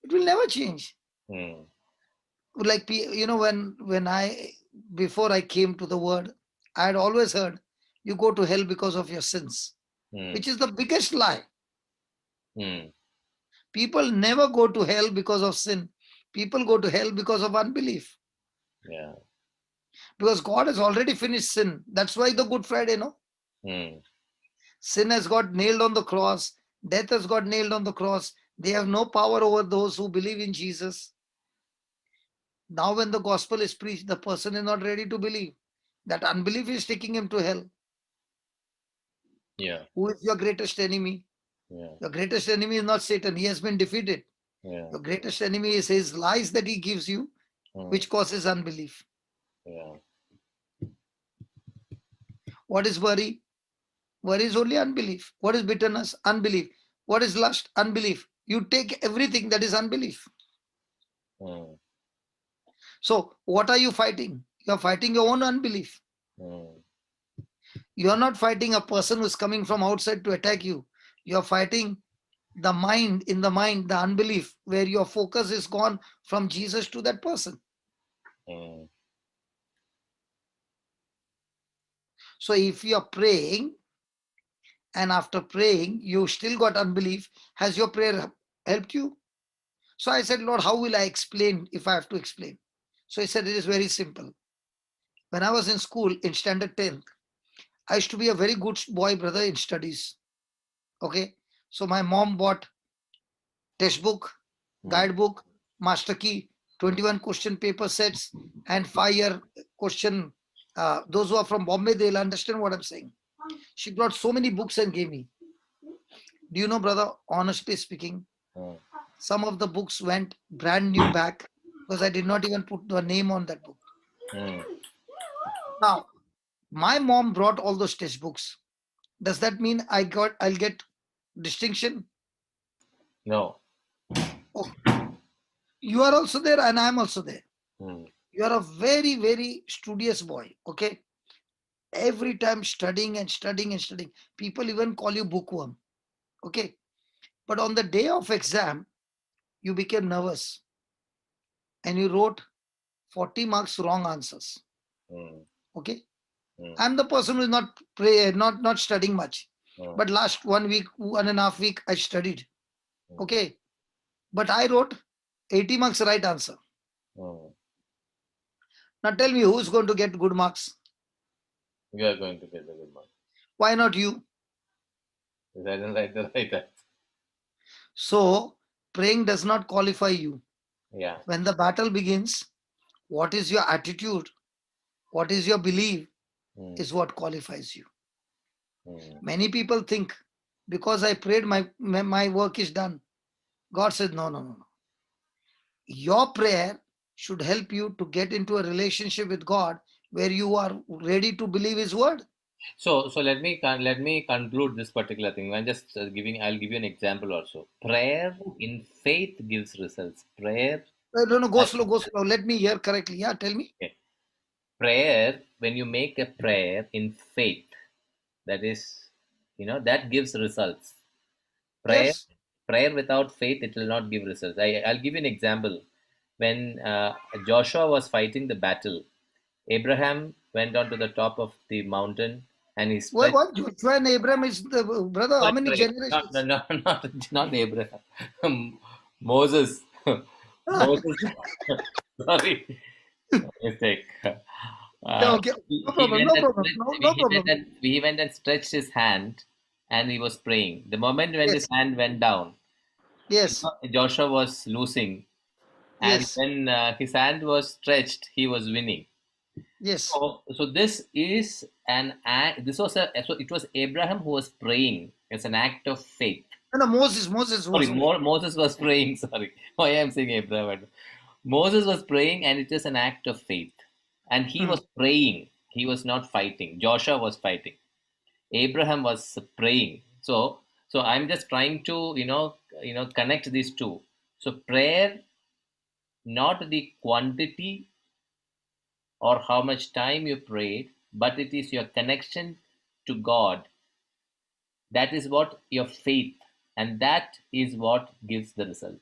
it will never change. Mm. Like, when I, before I came to the word, I had always heard you go to hell because of your sins, Mm. which is the biggest lie. Mm. People never go to hell because of sin. People go to hell because of unbelief. Yeah. Because God has already finished sin. That's why the Good Friday, no? Mm. Sin has got nailed on the cross. Death has got nailed on the cross. They have no power over those who believe in Jesus. Now, when the gospel is preached, the person is not ready to believe. That unbelief is taking him to hell. Yeah. Who is your greatest enemy? Yeah. Your greatest enemy is not Satan. He has been defeated. Yeah. Your greatest enemy is his lies that he gives you, Mm. which causes unbelief. Yeah. What is worry? Worry is only unbelief. What is bitterness? Unbelief. What is lust? Unbelief. You take everything that is unbelief. Mm. So, what are you fighting? You are fighting your own unbelief. Mm. You are not fighting a person who is coming from outside to attack you. You are fighting the mind, in the mind, the unbelief, where your focus is gone from Jesus to that person. Mm. So, if you are praying and after praying you still got unbelief, has your prayer helped you? So I said, Lord, how will I explain if I have to explain? So he said, it is very simple. When I was in school in standard 10th, I used to be a very good boy, brother, in studies. Okay. So my mom bought textbook, Mm. guidebook, master key 21 question paper sets, and 5-year question. Those who are from Bombay, they'll understand what I'm saying. She brought so many books and gave me. Do you know, brother, honestly speaking, Mm. some of the books went brand new back because I did not even put the name on that book. Mm. Now, my mom brought all those textbooks. Does that mean I'll get distinction? No. Okay. You are also there and I'm also there. Mm. You are a very, very studious boy. Okay. Every time studying and studying and studying. People even call you bookworm. Okay. But on the day of exam, you became nervous and you wrote 40 marks wrong answers. Mm. Okay. Mm. I'm the person who is not studying much. Mm. But last 1.5 week, I studied. Mm. Okay. But I wrote 80 marks right answer. Mm. Now tell me who's going to get good marks? You are going to get the good mark. Why not you? Because I didn't write the right answer. So praying does not qualify you. Yeah. When the battle begins, what is your attitude? What is your belief Mm. is what qualifies you. Mm. Many people think because I prayed, my work is done. God said, no. Your prayer should help you to get into a relationship with God where you are ready to believe His word. So let me conclude this particular thing. I'll give you an example also. Prayer in faith gives results. Prayer, No, go slow. Let me hear correctly. Yeah, tell me. okay. Prayer, when you make a prayer in faith, that is, that gives results. Prayer, Yes. prayer without faith, it will not give results. I'll give you an example. When Joshua was fighting the battle, Abraham went on to the top of the mountain and he stretched. What? Joshua and Abraham is the brother. How many Sorry, not, generations? not Abraham. Moses. Moses. Sorry, mistake. Yeah, Uh, okay. he, No he problem. went No and problem. stretched, No problem. he went and stretched his hand, and he was praying. The moment when his Yes. hand went down, Yes. Joshua was losing, and Yes. when his hand was stretched, he was winning. Yes. So this is an act. So it was Abraham who was praying. It's an act of faith. No, Moses Sorry, was praying. Moses was praying. Sorry, why I'm saying Abraham. Moses was praying, and it is an act of faith. And he Hmm. was praying. He was not fighting. Joshua was fighting. Abraham was praying. So I'm just trying to connect these two. So prayer, not the quantity or how much time you prayed, but it is your connection to God. That is what your faith, and that is what gives the result.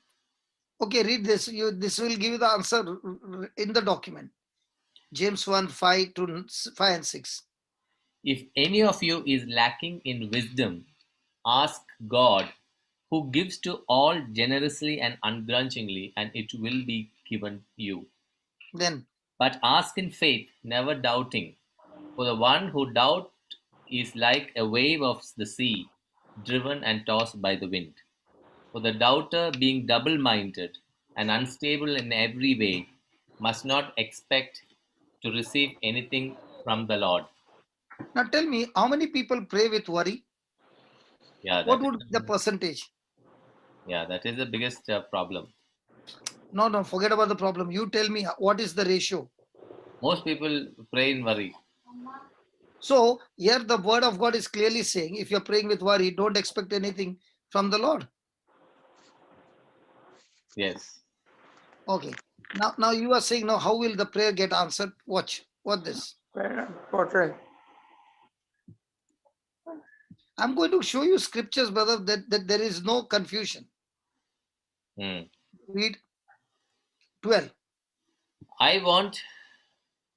Okay, read this. This will give you the answer in the document. James 1, 5 to 5 and 6. If any of you is lacking in wisdom, ask God, who gives to all generously and ungrudgingly, and it will be given you. Then, But ask in faith, never doubting. For the one who doubts is like a wave of the sea, driven and tossed by the wind. For the doubter, being double minded and unstable in every way, must not expect to receive anything from the Lord. now tell me, how many people pray with worry? Yeah, What would be the percentage? that is the biggest problem. No, forget about the problem. You tell me what is the ratio. Most people pray in worry. So here the word of God is clearly saying, if you're praying with worry, don't expect anything from the Lord. Yes. Okay. Now you are saying, now how will the prayer get answered? Watch this. Portrait. I'm going to show you scriptures, brother, that there is no confusion. Hmm. Read 12. I want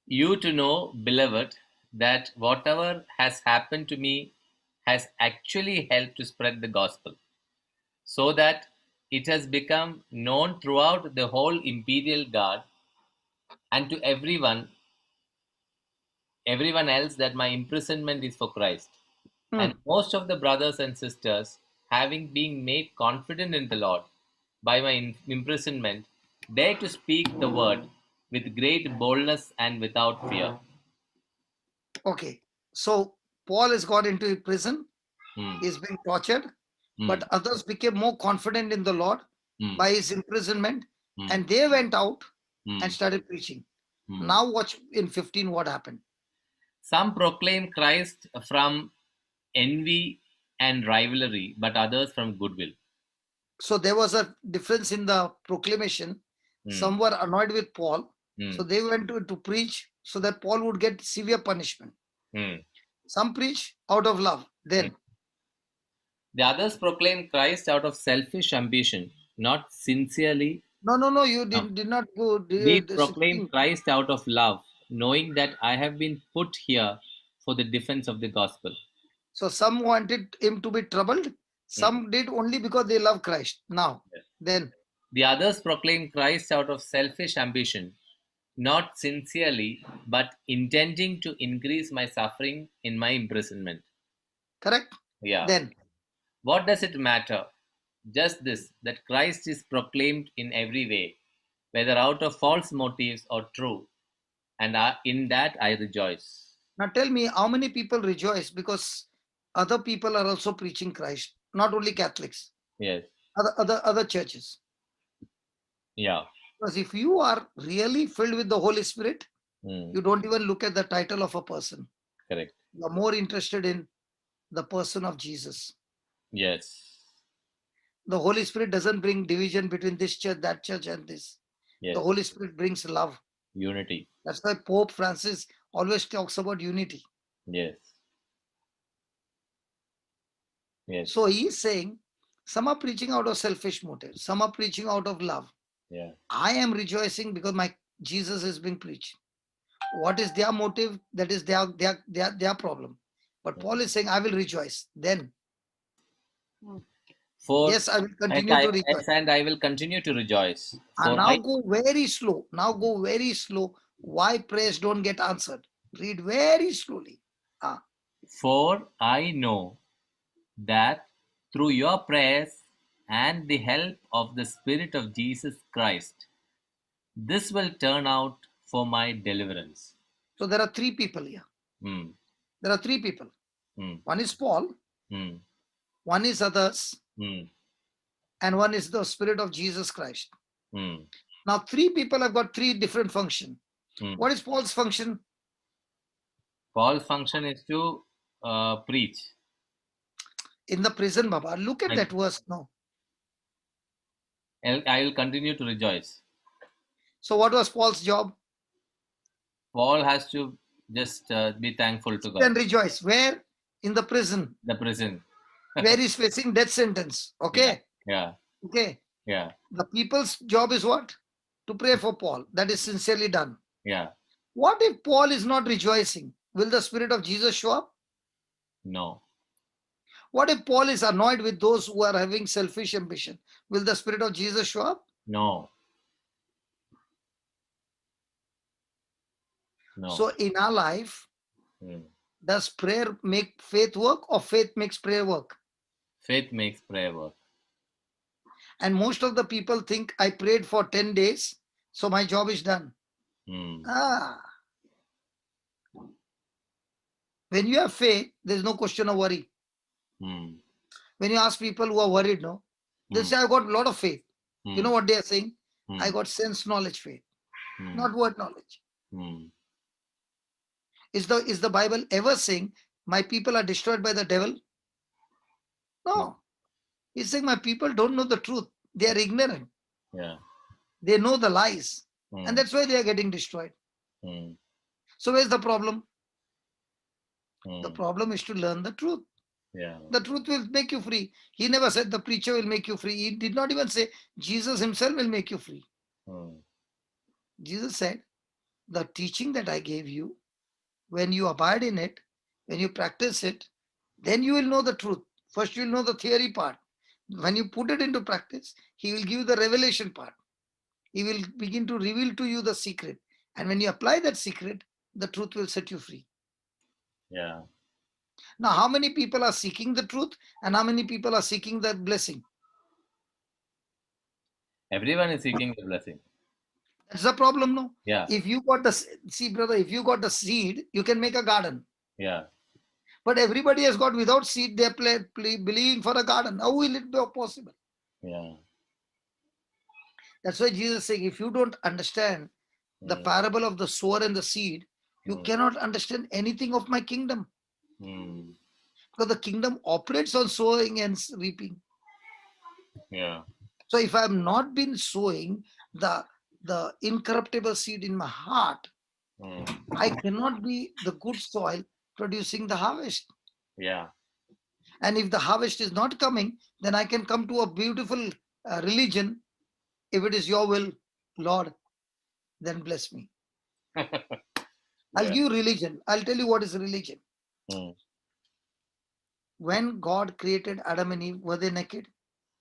you to know, beloved, that whatever has happened to me has actually helped to spread the gospel, so that it has become known throughout the whole imperial guard and to everyone else that my imprisonment is for Christ. Hmm. And most of the brothers and sisters, having been made confident in the Lord by my imprisonment, Dare to speak the word with great boldness and without fear. Okay. So Paul has got into a prison. Hmm. He's been tortured, Hmm. but others became more confident in the Lord Hmm. by his imprisonment, Hmm. and they went out Hmm. and started preaching. Hmm. Now watch in 15 what happened. Some proclaim Christ from envy and rivalry, but others from goodwill. So there was a difference in the proclamation. Hmm. Some were annoyed with Paul, Hmm. so they went to preach so that Paul would get severe punishment. Hmm. Some preach out of love. Then The others proclaim Christ out of selfish ambition, not sincerely. no, you No. did not go. We The proclaim 16. Christ out of love, knowing that I have been put here for the defense of the gospel. So some wanted him to be troubled. Some did only because they love Christ. Now, Yes. then, The others proclaim Christ out of selfish ambition, not sincerely, but intending to increase my suffering in my imprisonment. correct? Yeah. Then, What does it matter? Just this, that Christ is proclaimed in every way, whether out of false motives or true, and in that I rejoice. now tell me how many people rejoice because other people are also preaching Christ, not only Catholics, Yes. other churches. Yeah. Because if you are really filled with the Holy Spirit, Mm. you don't even look at the title of a person. Correct. You are more interested in the person of Jesus. Yes. The Holy Spirit doesn't bring division between this church, that church, and this. The Yes. Holy Spirit brings love. Unity. That's why Pope Francis always talks about unity. Yes. Yes. So he's saying some are preaching out of selfish motives, some are preaching out of love. Yeah. I am rejoicing because my Jesus is being preached. What is their motive? That is their problem. But Paul is saying, I will rejoice. Then, For yes, I will yes, continue to rejoice. yes, and I will continue to rejoice. And For now go very slow. Now go very slow. Why prayers don't get answered? Read very slowly. for I know that through your prayers and the help of the Spirit of Jesus Christ, this will turn out for my deliverance. So there are three people here. Hmm. There are three people. Hmm. One is Paul, Hmm. one is others, Hmm. and one is the Spirit of Jesus Christ. Hmm. Now, three people have got three different functions. Hmm. What is Paul's function? Paul's function is to preach. In the prison, Baba. Look at that verse now. I will continue to rejoice. So, what was Paul's job? Paul has to just be thankful to Then God. rejoice. Where? In the prison, The prison. where he's facing death sentence. Yeah. Okay. Yeah. Okay. Yeah. The people's job is what? To pray for Paul. That is sincerely done. Yeah. What if Paul is not rejoicing? Will the Spirit of Jesus show up? No. What if Paul is annoyed with those who are having selfish ambition? Will the Spirit of Jesus show up? No. No. So, in our life, Hmm. does prayer make faith work or faith makes prayer work? Faith makes prayer work. And most of the people think I prayed for 10 days, so my job is done. Hmm. When you have faith, there's no question of worry. Hmm. When you ask people who are worried, no, they say, I got a lot of faith. You know what they are saying? I got sense knowledge faith, not word knowledge. Hmm. Is the Bible ever saying my people are destroyed by the devil? No. He's saying my people don't know the truth. They are ignorant. Yeah. They know the lies. Hmm. And that's why they are getting destroyed. Hmm. So where's the problem? Hmm. The problem is to learn the truth. Yeah. The truth will make you free. He never said the preacher will make you free. He did not even say Jesus himself will make you free. Hmm. Jesus said, the teaching that I gave you, when you abide in it, when you practice it, then you will know the truth. First, you will know the theory part. When you put it into practice, he will give you the revelation part. He will begin to reveal to you the secret. And when you apply that secret, the truth will set you free. Yeah. Now, how many people are seeking the truth and how many people are seeking that blessing? Everyone is seeking the blessing. That's the problem, no? Yeah. If you got the, see, brother, if you got the seed, you can make a garden. Yeah. But everybody has got without seed, they're believing for a garden. How will it be possible? Yeah. That's why Jesus is saying, if you don't understand the parable of the sower and the seed, you cannot understand anything of my kingdom. Because the kingdom operates on sowing and reaping. Yeah. So if I have not been sowing the incorruptible seed in my heart, I cannot be the good soil producing the harvest. Yeah. And if the harvest is not coming, then I can come to a beautiful religion. If it is your will, Lord, then bless me. I'll give you religion. I'll tell you what is religion. When God created Adam and Eve, were they naked?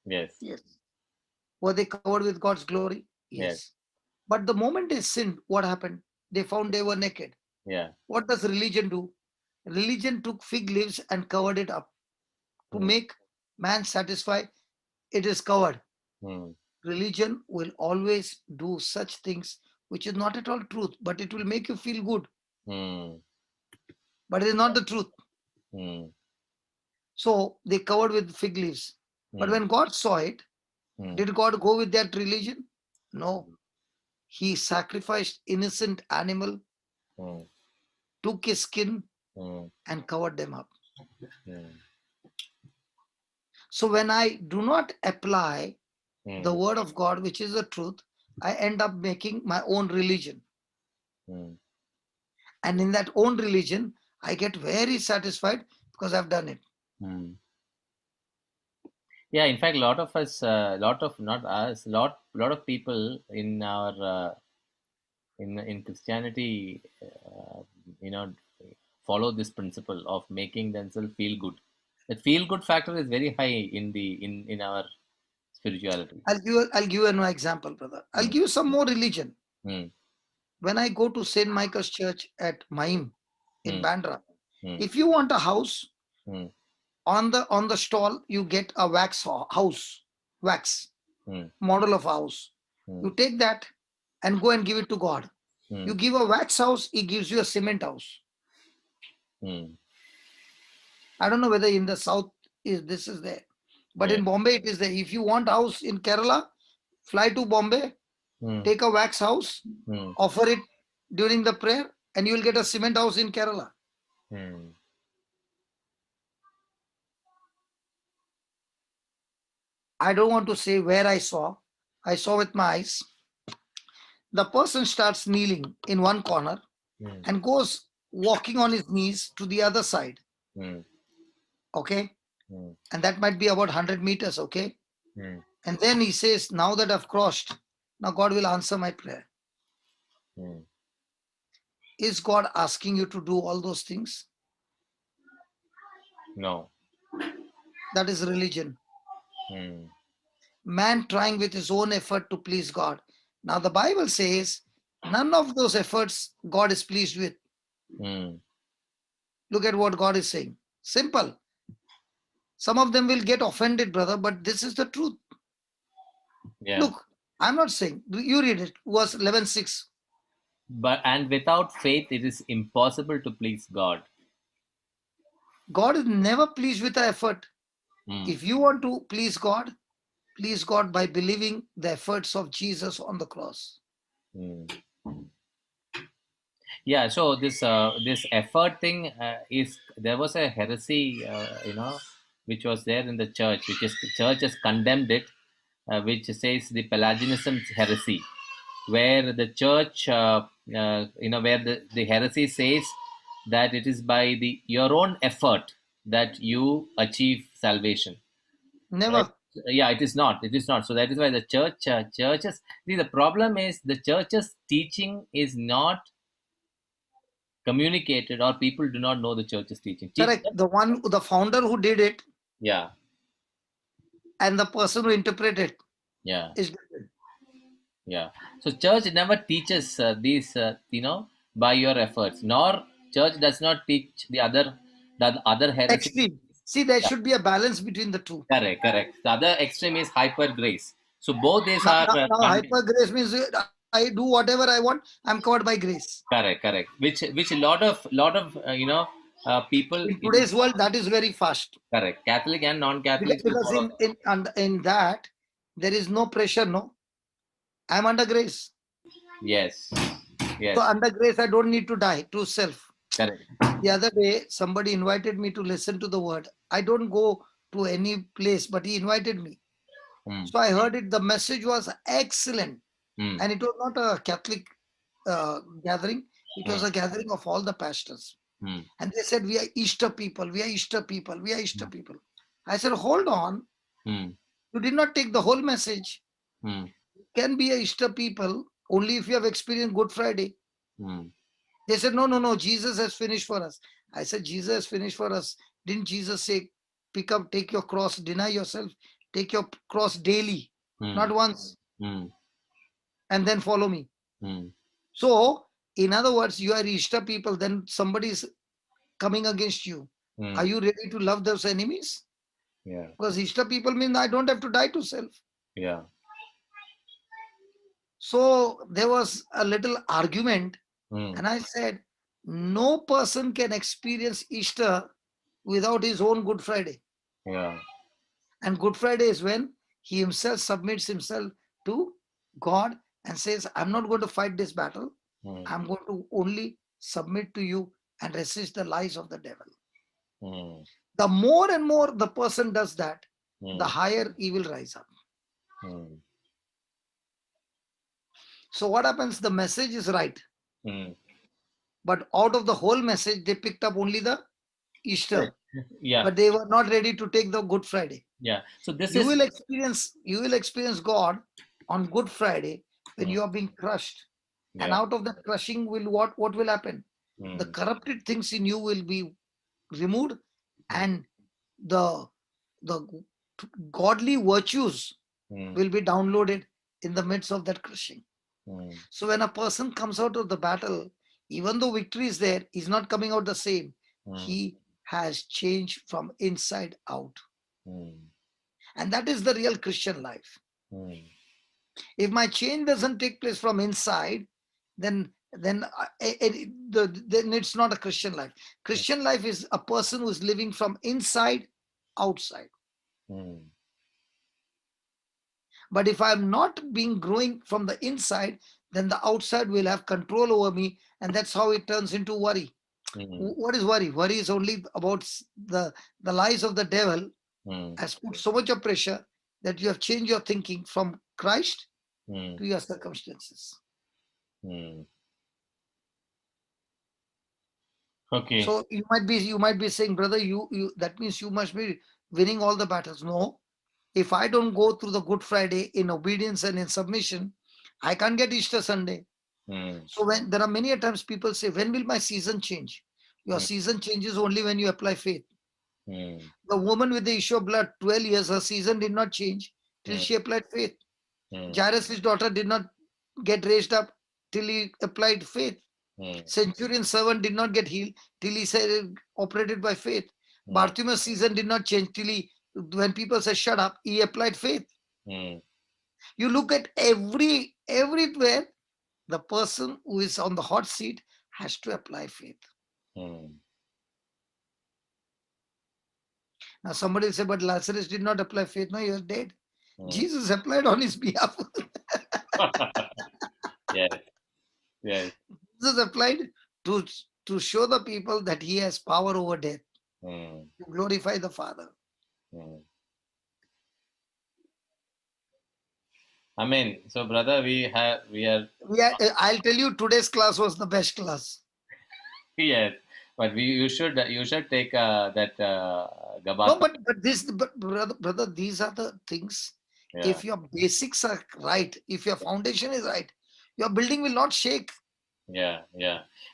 Yes. Yes. Were they covered with God's glory? Yes. But the moment they sinned, what happened? They found they were naked. Yeah. What does religion do? Religion took fig leaves and covered it up to make man satisfied. It is covered. Religion will always do such things which is not at all truth, but it will make you feel good. But it is not the truth. So they covered with fig leaves. But when God saw it, did God go with that religion? No. He sacrificed innocent animal, took his skin and covered them up. So when I do not apply the word of God, which is the truth, I end up making my own religion. And in that own religion, I get very satisfied because I've done it. Yeah, in fact, a lot of us, lot of not us, lot of people in our in Christianity, follow this principle of making themselves feel good. The feel good factor is very high in our spirituality. I'll give you an example, brother. I'll give you some more religion. When I go to St. Michael's Church at Maim in Bandra, if you want a house, on the stall you get a wax model of a house. You take that and go and give it to God. You give a wax house, he gives you a cement house. I don't know whether in the south this is there, but in Bombay it is there. If you want house in Kerala, fly to Bombay, take a wax house, offer it during the prayer, and you will get a cement house in Kerala. I don't want to say where I saw with my eyes. The person starts kneeling in one corner and goes walking on his knees to the other side. Okay? And that might be about 100 meters, okay? And then he says, now that I've crossed, now God will answer my prayer. Is God asking you to do all those things? No. That is religion. Man trying with his own effort to please God. Now the Bible says, none of those efforts God is pleased with. Look at what God is saying. Simple. Some of them will get offended, brother, but this is the truth. Yeah. Look, I'm not saying, you read it, verse 11:6. And without faith, it is impossible to please God. God is never pleased with the effort. If you want to please God by believing the efforts of Jesus on the cross. Yeah, so this effort thing is, there was a heresy, which was there in the church, which is the church has condemned it, which says the Pelagianism heresy, where the church, where the heresy says that it is by your own effort that you achieve salvation. Never. Right? Yeah, it is not. It is not. So that is why the churches. See, the problem is the church's teaching is not communicated, or people do not know the church's teaching. Correct. The founder who did it. Yeah. And the person who interpreted it. Yeah. Is different. Yeah. So church never teaches these, by your efforts. Nor church does not teach the other heresy. Extreme. See, there should be a balance between the two. Correct. The other extreme is hyper grace. So both these are. Now hyper grace means I do whatever I want, I'm covered by grace. Correct. Which a lot of people In today's world, that is very fast. correct. Catholic and non-Catholics will Because follow. in that, there is no pressure, no. I'm under grace. Yes. So under grace, I don't need to die to self. Correct. The other day, somebody invited me to listen to the word. I don't go to any place, but he invited me. Mm. So I heard it. The message was excellent. Mm. And it was not a Catholic gathering. It was a gathering of all the pastors. Mm. And they said, we are Easter people. We are Easter people. We are Easter people. I said, hold on. Mm. You did not take the whole message. Mm. You can be a Easter people only if you have experienced Good Friday. Mm. They said, no, Jesus has finished for us. I said, Jesus has finished for us. Didn't Jesus say, pick up, take your cross, deny yourself, take your cross daily, not once, Mm. and then follow me. Mm. So, in other words, you are Easter people, then somebody is coming against you. Mm. Are you ready to love those enemies? Yeah. Because Easter people mean I don't have to die to self. Yeah. So, there was a little argument. Mm. And I said, no person can experience Easter without his own Good Friday. Yeah. And Good Friday is when he himself submits himself to God and says, I'm not going to fight this battle. Mm. I'm going to only submit to you and resist the lies of the devil. Mm. The more and more the person does that, Mm. the higher he will rise up. Mm. So what happens? The message is right. Mm. But out of the whole message, they picked up only the Easter. Yeah. But they were not ready to take the Good Friday. Yeah. So this You is will experience God on Good Friday when you are being crushed. And yeah. out of that crushing will what will happen? Mm. The corrupted things in you will be removed, and the godly virtues Mm. will be downloaded in the midst of that crushing. Mm. So when a person comes out of the battle, even though victory is there, he's not coming out the same. Mm. He has changed from inside out. Mm. And that is the real Christian life. Mm. If my change doesn't take place from inside, then it's not a Christian life. Christian life is a person who is living from inside outside. Mm. But if I'm not being growing from the inside, then the outside will have control over me, and that's how it turns into worry. Mm. What is worry? Worry is only about the lies of the devil. Mm. Has put so much of pressure that you have changed your thinking from Christ Mm. to your circumstances. Mm. Okay. So you might be saying, brother, you that means you must be winning all the battles. No, if I don't go through the Good Friday in obedience and in submission, I can't get Easter Sunday. Mm. So when there are many a times people say, when will my season change? Your season changes only when you apply faith. Mm. The woman with the issue of blood, 12 years, her season did not change till she applied faith. Mm. Jairus' daughter did not get raised up till he applied faith. Mm. Centurion servant did not get healed till he said operated by faith. Bartimaeus' season did not change till when people say shut up, he applied faith. Mm. You look at everywhere, the person who is on the hot seat has to apply faith. Mm. Now somebody will say, but Lazarus did not apply faith. No, he was dead. Mm. Jesus applied on his behalf. Yes. Yes. Jesus applied to show the people that he has power over death, Mm. to glorify the Father. Mm. I mean, so brother, we are I'll tell you, today's class was the best class. yes, but you should take that No, Gabata. but brother, these are the things. Yeah. If your basics are right, if your foundation is right, your building will not shake. Yeah.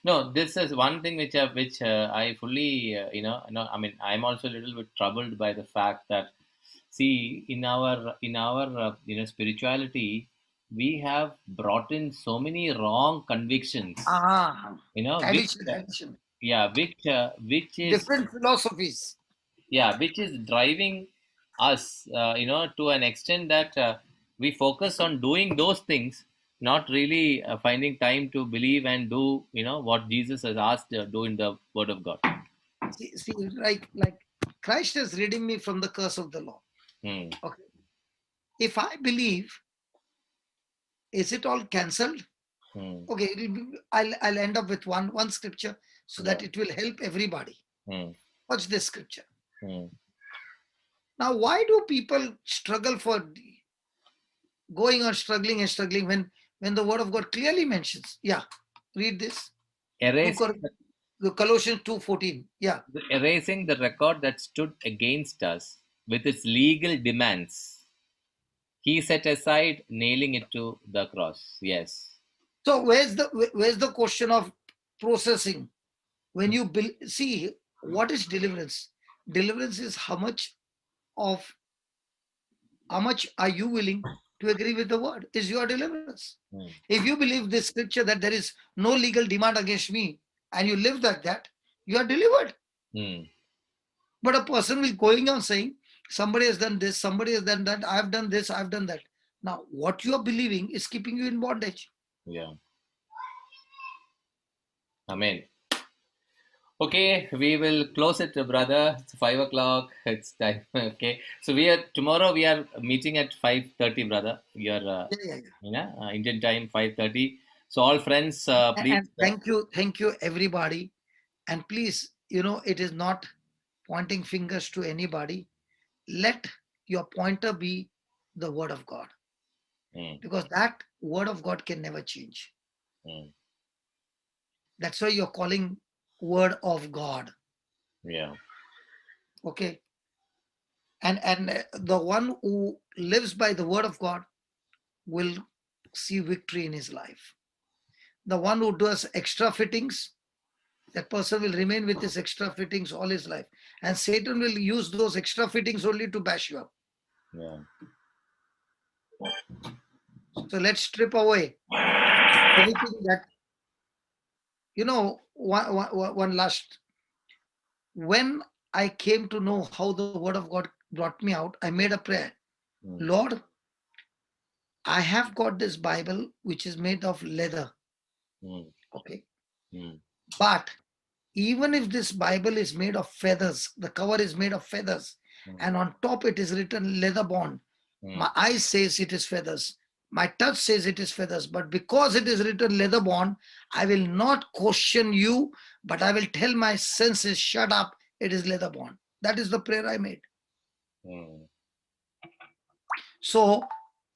No, this is one thing which I fully no, I mean, I'm also a little bit troubled by the fact that, see, in our spirituality, we have brought in so many wrong convictions, Addition. which is Different philosophies. which is driving us to an extent that we focus on doing those things not really finding time to believe and do, what Jesus has asked do in the Word of God. See, like Christ has redeemed me from the curse of the law. Hmm. Okay. If I believe, is it all cancelled? Hmm. Okay, I'll end up with one scripture so that Yeah. it will help everybody. Hmm. Watch this scripture. Hmm. Now, why do people struggle for going on struggling and struggling when the word of God clearly mentions? Yeah, read this. Erasing, The Colossians 2:14. Yeah. erasing the record that stood against us with its legal demands, he set aside, nailing it to the cross. Yes. So where's the question of processing? When you see what is deliverance? Deliverance is how much are you willing to agree with the word is your deliverance. Hmm. If you believe this scripture that there is no legal demand against me and you live like that, you are delivered. Hmm. But a person will going on saying somebody has done this, somebody has done that, I've done this, I've done that. Now what you are believing is keeping you in bondage. Yeah. Amen. Okay, we will close it, brother. It's 5 o'clock. It's time. Okay, so tomorrow we are meeting at 5:30, brother. Your Indian time 5:30. So all friends, please. And thank you everybody. And please, it is not pointing fingers to anybody. Let your pointer be the word of God, because that word of God can never change. That's why you're calling word of God. Yeah. Okay. And the one who lives by the word of God will see victory in his life. The one who does extra fittings, that person will remain with his extra fittings all his life. And Satan will use those extra fittings only to bash you up. Yeah. So let's strip away anything that, one last. When I came to know how the word of God brought me out, I made a prayer. Lord, I have got this Bible which is made of leather. Okay. But even if this Bible is made of feathers, the cover is made of feathers, and on top it is written leather bound. My eyes says it is feathers. My touch says it is feathers. But because it is written leather bound, I will not question you, but I will tell my senses, shut up, it is leather bound. That is the prayer I made. So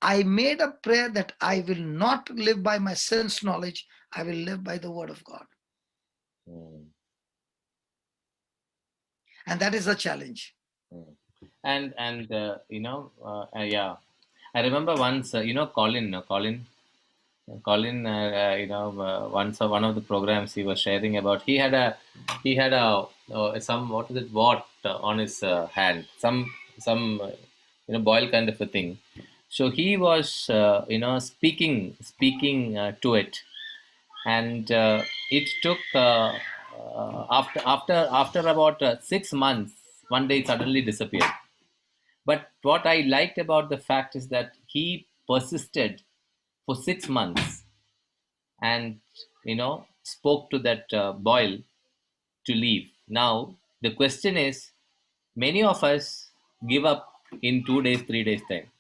I made a prayer that I will not live by my sense knowledge. I will live by the word of God. And that is the challenge. And yeah, I remember once, Colin, once one of the programs he was sharing about, he had a some, what is it, what on his hand, some boil kind of a thing. So he was speaking to it, and it took after about 6 months, one day it suddenly disappeared. But what I liked about the fact is that he persisted for 6 months and spoke to that boil to leave. Now the question is, many of us give up in 2 days, 3 days time.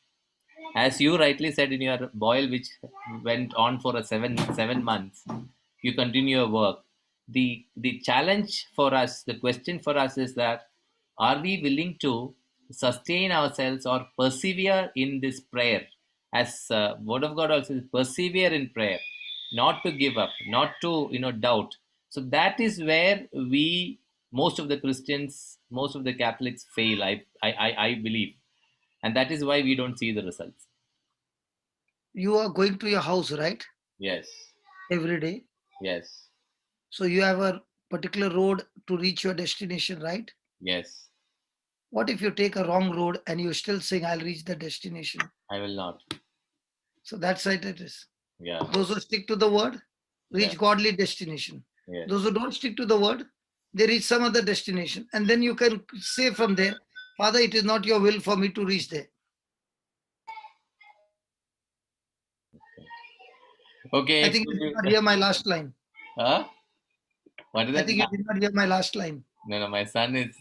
As you rightly said, in your boil which went on for a seven months, you continue your work. The challenge for us, the question for us is that, are we willing to sustain ourselves or persevere in this prayer? As word of God also says, persevere in prayer, not to give up, not to doubt. So that is where we, most of the Christians, most of the Catholics fail, I believe, and that is why we don't see the results. You are going to your house, right? Yes. Every day. Yes. So you have a particular road to reach your destination, right? Yes. What if you take a wrong road and you still saying, I'll reach the destination? I will not. So that's right, it is. Yeah. Those who stick to the word reach Yeah. godly destination. Yes. Those who don't stick to the word, they reach some other destination. And then you can say from there, Father, it is not your will for me to reach there. Okay. I think you did not hear my last line. Huh? What is I that? think you did not hear my last line. No, my son is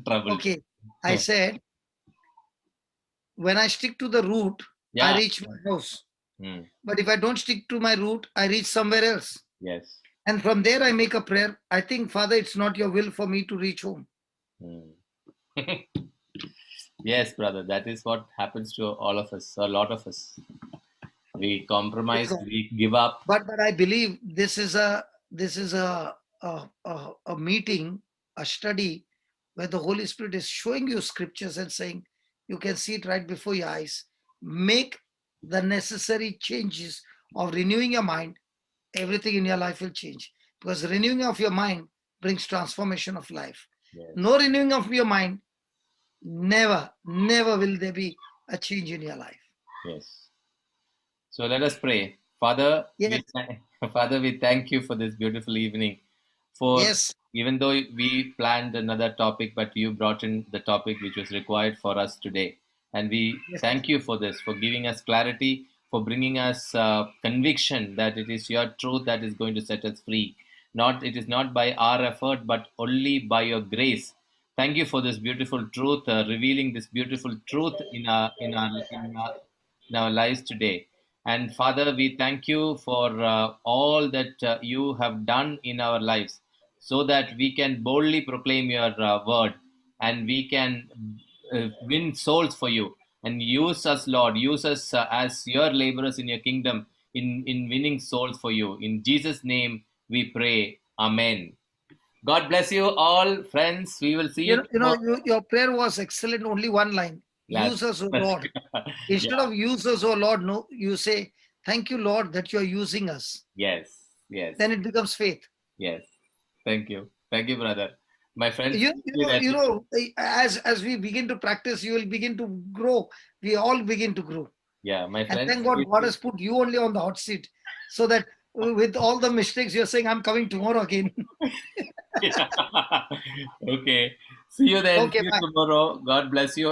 troubled. Okay. I said, when I stick to the route, I Yeah. reach my house. Hmm. But if I don't stick to my route, I reach somewhere else. Yes. And from there, I make a prayer. I think, Father, it's not your will for me to reach home. Hmm. Yes, brother. That is what happens to all of us, a lot of us. We compromise, Praise God. we give up. But I believe this is a meeting, a study where the Holy Spirit is showing you scriptures and saying you can see it right before your eyes. Make the necessary changes of renewing your mind. Everything in your life will change, because renewing of your mind brings transformation of life. Yes. No renewing of your mind, never will there be a change in your life. Yes. So let us pray. Father, Yes. Father, we thank you for this beautiful evening. For Yes. even though we planned another topic, but you brought in the topic which was required for us today. And we Yes. thank you for this, for giving us clarity, for bringing us conviction that it is your truth that is going to set us free. It is not by our effort, but only by your grace. Thank you for this beautiful truth, revealing this beautiful truth in our lives today. And Father, we thank you for all that you have done in our lives, so that we can boldly proclaim your word, and we can win souls for you. And use us, Lord, use us as your laborers in your kingdom, in winning souls for you. In Jesus' name we pray. Amen. God bless you all, friends. We will see you tomorrow. Your prayer was excellent. Only one line. Yes. Use us, O Lord. Instead Yeah. of use us, O Lord, no, you say, thank you, Lord, that you are using us. Yes. Yes. Then it becomes faith. Yes. Thank you. Thank you, brother. My friends, As we begin to practice, you will begin to grow. We all begin to grow. yeah, my And friends. thank God, God has put you only on the hot seat, so that with all the mistakes, you're saying, I'm coming tomorrow again. Okay. See you then. Okay, See you bye. tomorrow. God bless you.